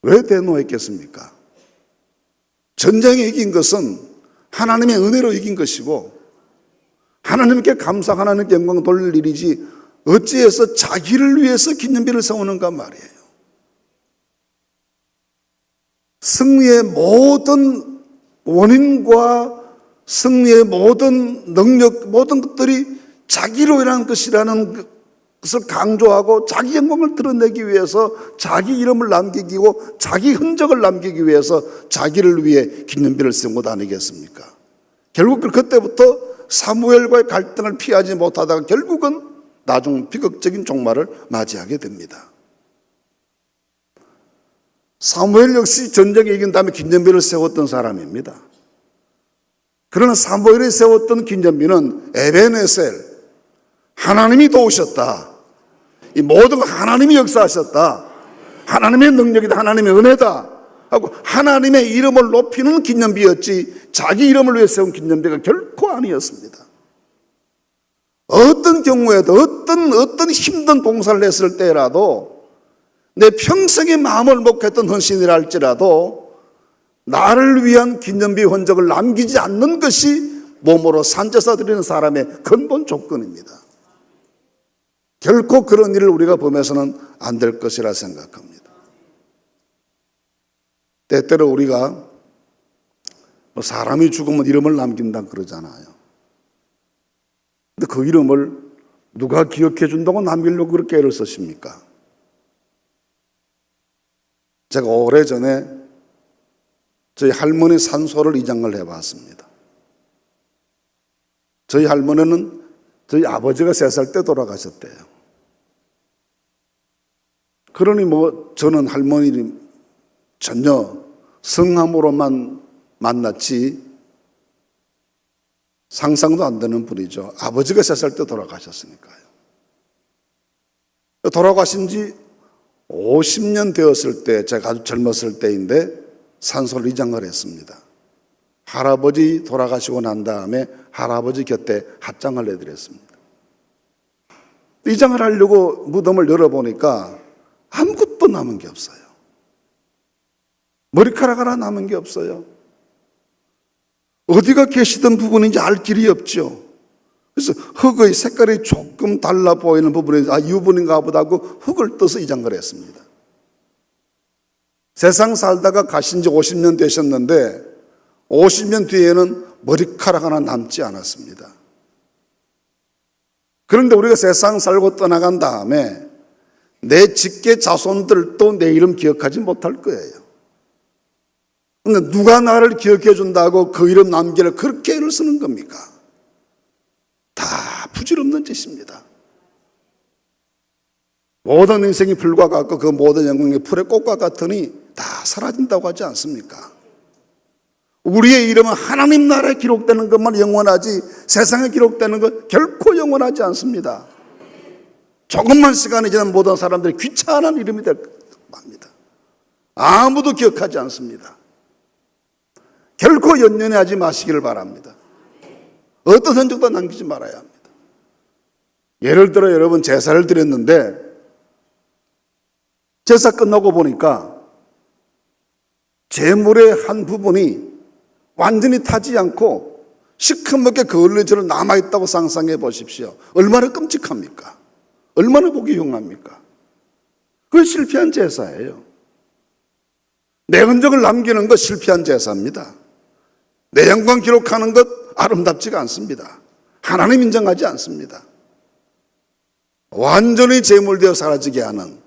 왜 대노했겠습니까? 전쟁에 이긴 것은 하나님의 은혜로 이긴 것이고 하나님께 감사, 하나님께 영광 돌릴 일이지 어찌해서 자기를 위해서 기념비를 세우는가 말이에요. 승리의 모든 원인과 승리의 모든 능력, 모든 것들이 자기로 인한 것이라는 것을 강조하고 자기 영광을 드러내기 위해서 자기 이름을 남기고 자기 흔적을 남기기 위해서 자기를 위해 기념비를 세운 것 아니겠습니까? 결국 그때부터 사무엘과의 갈등을 피하지 못하다가 결국은 나중 비극적인 종말을 맞이하게 됩니다. 사무엘 역시 전쟁에 이긴 다음에 기념비를 세웠던 사람입니다. 그러나 사무엘이 세웠던 기념비는 에베네셀, 하나님이 도우셨다. 이 모든 걸 하나님이 역사하셨다. 하나님의 능력이다. 하나님의 은혜다. 하고 하나님의 이름을 높이는 기념비였지 자기 이름을 위해 세운 기념비가 결코 아니었습니다. 어떤 경우에도 어떤 힘든 봉사를 했을 때라도 내 평생의 마음을 먹겠던 헌신이라 할지라도 나를 위한 기념비 흔적을 남기지 않는 것이 몸으로 산제사 드리는 사람의 근본 조건입니다. 결코 그런 일을 우리가 보면서는 안 될 것이라 생각합니다. 때때로 우리가 사람이 죽으면 이름을 남긴다 그러잖아요. 근데 그 이름을 누가 기억해 준다고 남기려고 그렇게 애를 쓰십니까? 제가 오래전에 저희 할머니 산소를 이장을 해봤습니다. 저희 할머니는 저희 아버지가 3살 때 돌아가셨대요. 그러니 저는 할머니를 전혀 성함으로만 만났지 상상도 안 되는 분이죠. 아버지가 3살 때 돌아가셨으니까요. 돌아가신 지 50년 되었을 때, 제가 아주 젊었을 때인데 산소를 이장을 했습니다. 할아버지 돌아가시고 난 다음에 할아버지 곁에 합장을 해드렸습니다. 이장을 하려고 무덤을 열어보니까 아무것도 남은 게 없어요. 머리카락 하나 남은 게 없어요. 어디가 계시던 부분인지 알 길이 없죠. 그래서 흙의 색깔이 조금 달라 보이는 부분에 이분인가 보다 하고 흙을 떠서 이장을 했습니다. 세상 살다가 가신 지 50년 되셨는데 50년 뒤에는 머리카락 하나 남지 않았습니다. 그런데 우리가 세상 살고 떠나간 다음에 내 직계 자손들도 내 이름 기억하지 못할 거예요. 근데 누가 나를 기억해 준다고 그 이름 남기를 그렇게 애를 쓰는 겁니까? 다 부질없는 짓입니다. 모든 인생이 불과 같고 그 모든 영광이 풀의 꽃과 같으니 다 사라진다고 하지 않습니까? 우리의 이름은 하나님 나라에 기록되는 것만 영원하지 세상에 기록되는 것 결코 영원하지 않습니다. 조금만 시간이 지나면 모든 사람들이 귀찮은 이름이 될 겁니다. 아무도 기억하지 않습니다. 결코 연연하지 마시기를 바랍니다. 어떤 흔적도 남기지 말아야 합니다. 예를 들어 여러분 제사를 드렸는데 제사 끝나고 보니까 제물의 한 부분이 완전히 타지 않고 시커멓게 거울처럼 남아있다고 상상해 보십시오. 얼마나 끔찍합니까? 얼마나 보기 흉합니까? 그게 실패한 제사예요. 내 흔적을 남기는 것 실패한 제사입니다. 내 영광 기록하는 것 아름답지가 않습니다. 하나님 인정하지 않습니다. 완전히 제물되어 사라지게 하는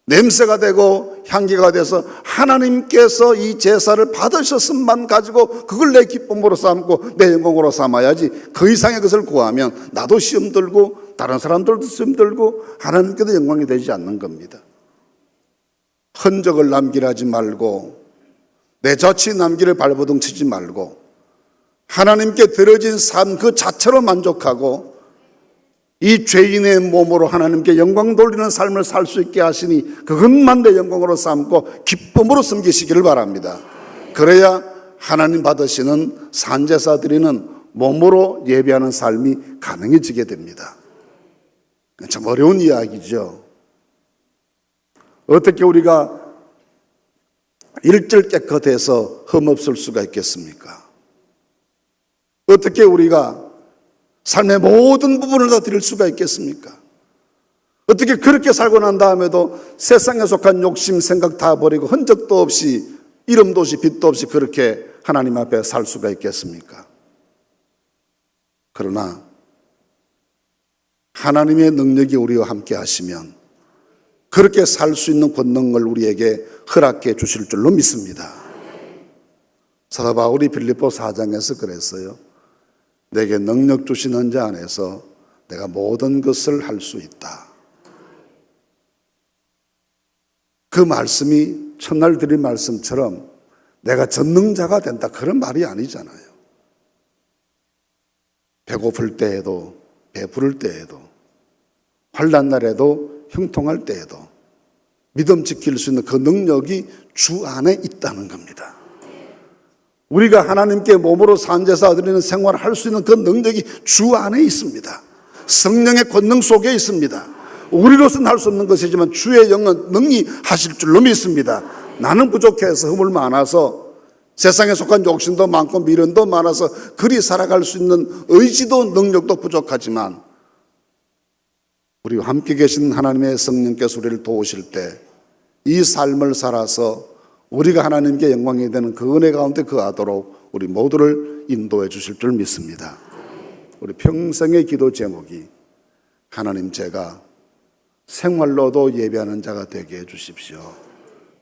냄새가 되고 향기가 돼서 하나님께서 이 제사를 받으셨음만 가지고 그걸 내 기쁨으로 삼고 내 영광으로 삼아야지 그 이상의 것을 구하면 나도 시험 들고 다른 사람들도 시험 들고 하나님께도 영광이 되지 않는 겁니다. 흔적을 남기려 하지 말고 내 자치 남기를 발버둥치지 말고 하나님께 드려진 삶 그 자체로 만족하고 이 죄인의 몸으로 하나님께 영광 돌리는 삶을 살 수 있게 하시니 그것만 내 영광으로 삼고 기쁨으로 섬기시기를 바랍니다. 그래야 하나님 받으시는 산제사 드리는 몸으로 예배하는 삶이 가능해지게 됩니다. 참 어려운 이야기죠. 어떻게 우리가 일절 깨끗해서 흠없을 수가 있겠습니까? 어떻게 우리가 삶의 모든 부분을 다 드릴 수가 있겠습니까? 어떻게 그렇게 살고 난 다음에도 세상에 속한 욕심, 생각 다 버리고 흔적도 없이 이름도 없이 빛도 없이 그렇게 하나님 앞에 살 수가 있겠습니까? 그러나 하나님의 능력이 우리와 함께 하시면 그렇게 살 수 있는 권능을 우리에게 허락해 주실 줄로 믿습니다. 사도 바울이 빌립보 4장에서 그랬어요. 내게 능력 주시는 자 안에서 내가 모든 것을 할 수 있다. 그 말씀이 첫날 드린 말씀처럼 내가 전능자가 된다 그런 말이 아니잖아요. 배고플 때에도 배부를 때에도 환난 날에도 형통할 때에도 믿음 지킬 수 있는 그 능력이 주 안에 있다는 겁니다. 우리가 하나님께 몸으로 산제사 드리는 생활을 할 수 있는 그 능력이 주 안에 있습니다. 성령의 권능 속에 있습니다. 우리로서는 할 수 없는 것이지만 주의 영은 능히 하실 줄로 믿습니다. 나는 부족해서 허물 많아서 세상에 속한 욕심도 많고 미련도 많아서 그리 살아갈 수 있는 의지도 능력도 부족하지만 우리와 함께 계신 하나님의 성령께서 우리를 도우실 때 이 삶을 살아서 우리가 하나님께 영광이 되는 그 은혜 가운데 거하도록 우리 모두를 인도해 주실 줄 믿습니다. 우리 평생의 기도 제목이 하나님 제가 생활로도 예배하는 자가 되게 해 주십시오.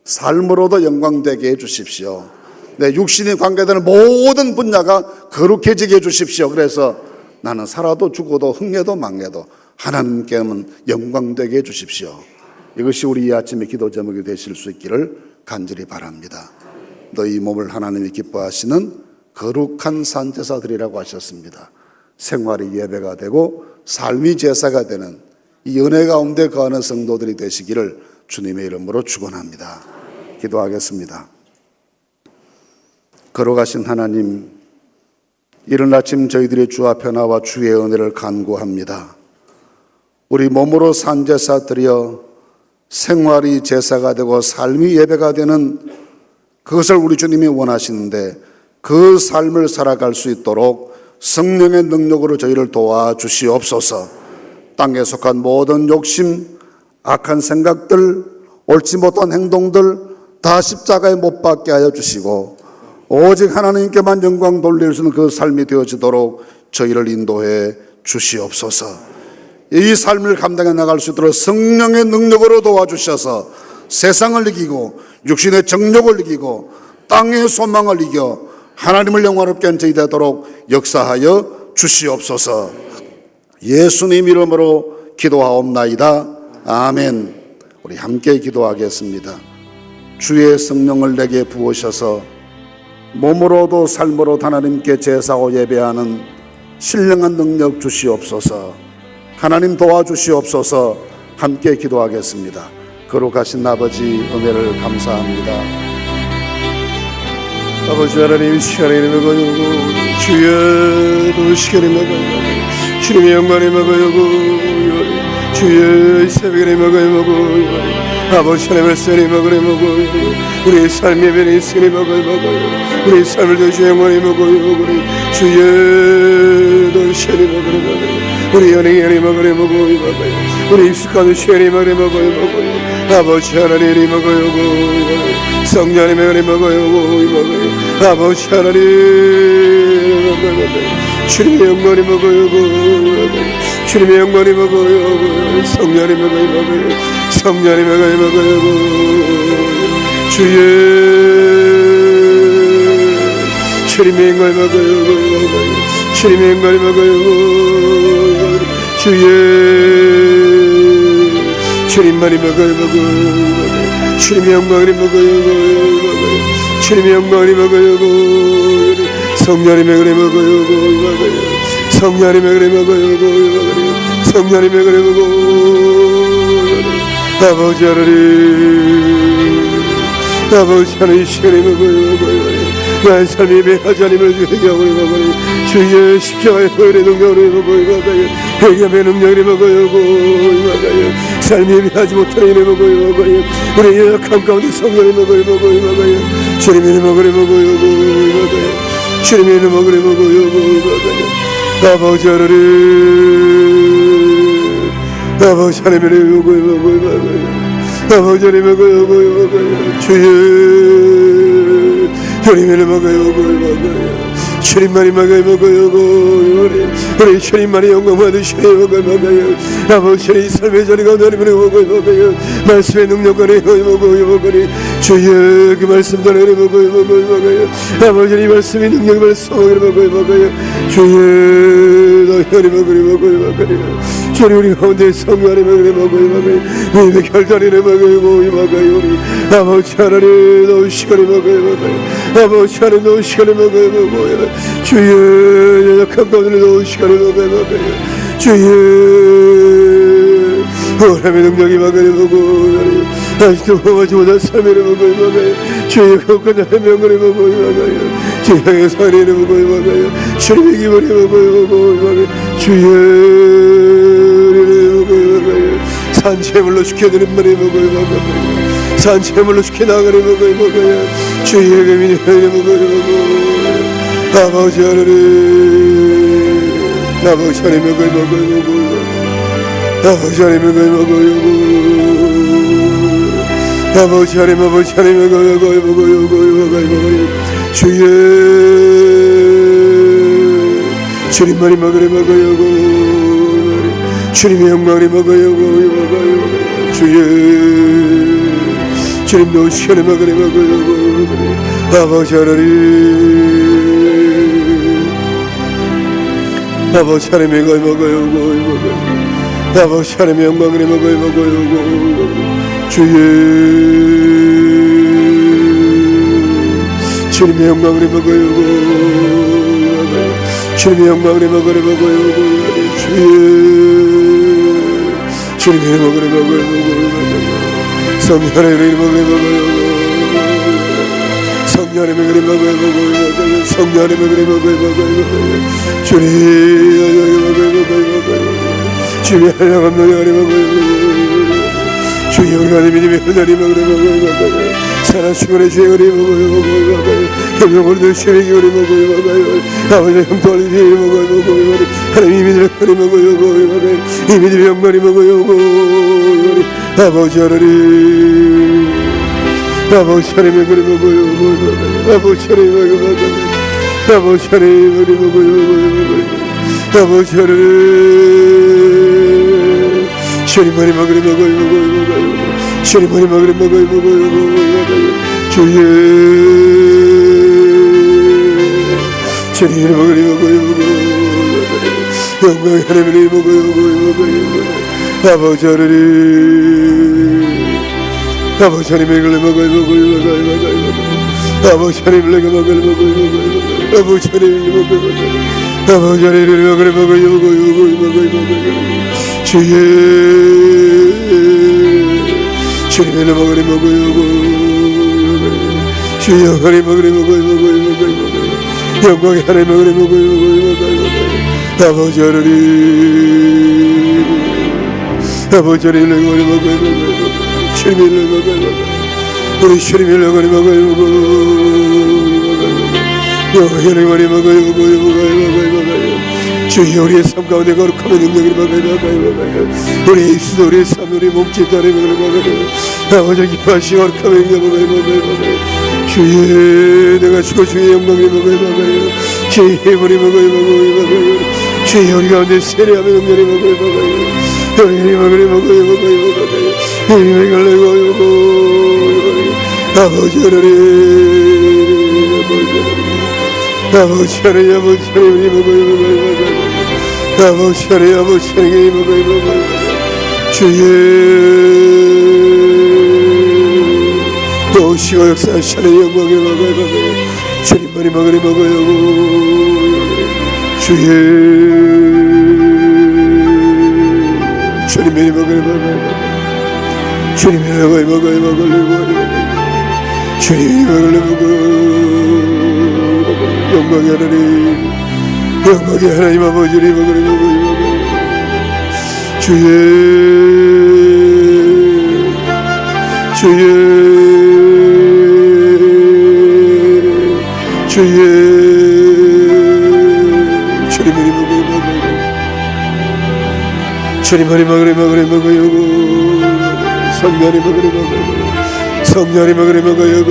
삶으로도 영광되게 해 주십시오. 내 육신이 관계되는 모든 분야가 거룩해지게 해 주십시오. 그래서 나는 살아도 죽어도 흥해도 망해도 하나님께만 영광되게 해 주십시오. 이것이 우리 이 아침의 기도 제목이 되실 수 있기를 간절히 바랍니다. 너희 몸을 하나님이 기뻐하시는 거룩한 산제사들이라고 하셨습니다. 생활이 예배가 되고 삶이 제사가 되는 이 은혜 가운데 거하는 성도들이 되시기를 주님의 이름으로 축원합니다. 기도하겠습니다. 걸어가신 하나님, 이른 아침 저희들이 주 앞에 나와 주의 은혜를 간구합니다. 우리 몸으로 산제사 드려 생활이 제사가 되고 삶이 예배가 되는 그것을 우리 주님이 원하시는데 그 삶을 살아갈 수 있도록 성령의 능력으로 저희를 도와주시옵소서. 땅에 속한 모든 욕심, 악한 생각들, 옳지 못한 행동들 다 십자가에 못 박게 하여 주시고 오직 하나님께만 영광 돌릴 수 있는 그 삶이 되어지도록 저희를 인도해 주시옵소서. 이 삶을 감당해 나갈 수 있도록 성령의 능력으로 도와주셔서 세상을 이기고 육신의 정욕을 이기고 땅의 소망을 이겨 하나님을 영화롭게 한 저희 되도록 역사하여 주시옵소서. 예수님 이름으로 기도하옵나이다. 아멘. 우리 함께 기도하겠습니다. 주의 성령을 내게 부으셔서 몸으로도 삶으로도 하나님께 제사하고 예배하는 신령한 능력 주시옵소서. 하나님 도와주시옵소서. 함께 기도하겠습니다. 거룩하신 아버지 은혜를 감사합니다. 아버지 하나님 시간에 이름을 거두고 주여 도시간에 먹어요. 주님의 영광에 먹어요. 주여 새벽에 먹어요. 아버지 하나님의 선에 먹으래 먹어요. 우리 삶의 변에 선에 먹어요. 우리 삶을 더 주의 영광에 먹어요. 주여 도시간에 먹어요. 우리 연예인이 먹으래 먹어요. 우리 익숙한 시간이 먹으래 먹어요. 아버지 하나님이 먹어요. 성령이 먹으래 먹어요. 아버지 하나님 주님의 영광이 먹어요. 주님의 영광이 먹어요. 성령이 먹어요. 성령이 먹어요. 주여 주님의 영광이 먹어요. 주님의 영광이 먹어요. 주의 주님만이 먹어요. 주님의 영광을 먹어요. 주님의 영광을 먹어요. 성령님의 그래 먹어요. 성령님의 그래 먹어요. 성령님의 그래 먹어요. 아버지 하나님 이 시간에 먹어요. 나의 삶이 매하지 않음을 회개하고 먹어요. 주의 십자가의 허일의 능력으로 먹어요. 회개함의 능력으로 먹어요. 삶이 매하지 못하는 일에 먹어요. 우리 연약함 가운데 성령을 먹어요. 주님의 먹으려 먹어요. 주님의 먹으려 먹어요. 아버지 하나님 아버지 하나님의 먹어요. 아버지 하나님의 먹어요. 주의 주님만이 먹어요. 주님만이 먹어요. 우리 주님만이 영광 받으시네 먹어요. 아버지 이 삶의 자리가 하나님을 먹어요. 말씀의 능력과 먹어요. 주의 그 말씀 전에 먹어요. 아버지 이 말씀의 능력을 먹어요. 주의 너희 먹어요. 주님 우리 가운데 성령이 먹어요. 우리 결단이 먹어요. 우리 아버지 하나님 너 시간이 먹어요. 아버지 하나님 너 시간이 먹어요. 주의 약한 가운데 너 시간이 먹어요. 주의 하나님의 능력이 먹어요. 아직도 범하지 못한 삶을 먹어요. 주의 거룩한 해명을 먹어요. 주의 사리를 먹어요. 주님의 기분이 먹어요. 주의 산채물로 시켜드린 말이 먹어요. 산채물로 시켜나가리 먹어요. 주의 금이 먹어요. 아버지 하나님 아버지 하나님 먹어요. 아버지 하나님 먹어요. 아버지 하나님 먹어요. 주의 주님만이 먹어요. 주님의 영광을 먹어요. 주님도 시간에 먹어요. 아버지 하나님 아버지 하나님의 먹어요. 아버지 하나님의 영광을 먹어요. 주님의 영광을 먹어요. 주님의 영광을 먹어요. 주님의 영광을 먹어요. 성령의 이름을 먹어요. 성령의 이름을 먹어요. 성령의 이름을 먹어요. 주님의 주님의 한량한 노래를 먹어요. 주의 하나님 믿음의 하나님 먹어요. 사랑 주권의 주의 은혜 먹어요. 형용을 드시는 주의 은혜 먹어요. 아버지 형통을 주의 먹어요. 하나님 믿음의 은혜 먹어요. 이 믿음의 영광이 먹어요. 아버지 하나님 아버지 하나님의 은혜 먹어요. 아버지 하나님의 은혜 먹어요. 아버지 하나님의 은혜 먹어요. 아버지 하나님 주님만이 먹으려 먹어요. 주님만이 먹으려 먹어요. 주의 주님이 먹으려 먹어요. 영광의 하나님이 먹어요. 아버지 하나님 아버지 하나님의 걸려 먹어요. 아버지 하나님을 내가 먹어요. 아버지 하나님을 먹어요. 아버지 하나님을 먹어요. 주의 주님의 먹으려 먹어요. 주의 영광의 먹으려 먹어요. 영광의 하나님 먹으려 먹어요. 아버지 하나님 아버지 하나님을 먹으려 먹어요. 주님을 먹어요. 우리 주님을 먹으려 먹어요. 영광의 하나님 먹어요. 주여 우리의 삶 가운데 거룩함의 능력을 먹어요. 우리의 입술도 우리의 삶 우리의 몸짓도 하나님을 먹어요. 아버지 기뻐하시고 거룩함의 능력을 먹어요. 주의 내가 주고 주의 영광을 먹어요. 주의 힘을 먹어요. 주의 우리 가운데 세례함의 능력을 먹어요. 우리 먹어요. 우리 걸려요. 아버지 하나님 아버지 하나님 우리 먹어요. 아버지 하나님 먹어요. 주의 또 오시고 역사하시는 영광을 먹어요. 주님만이 먹으리 먹어요. 주의 주님만이 먹으리 먹어요. 주님만이 먹어요. 주님이 먹으리 먹어요. 영광의 하나님, 영광의 하나님 아버지를 먹으리 먹어요. 주의 주님만이 먹으리 먹어요. 성령이 먹으리 먹어요.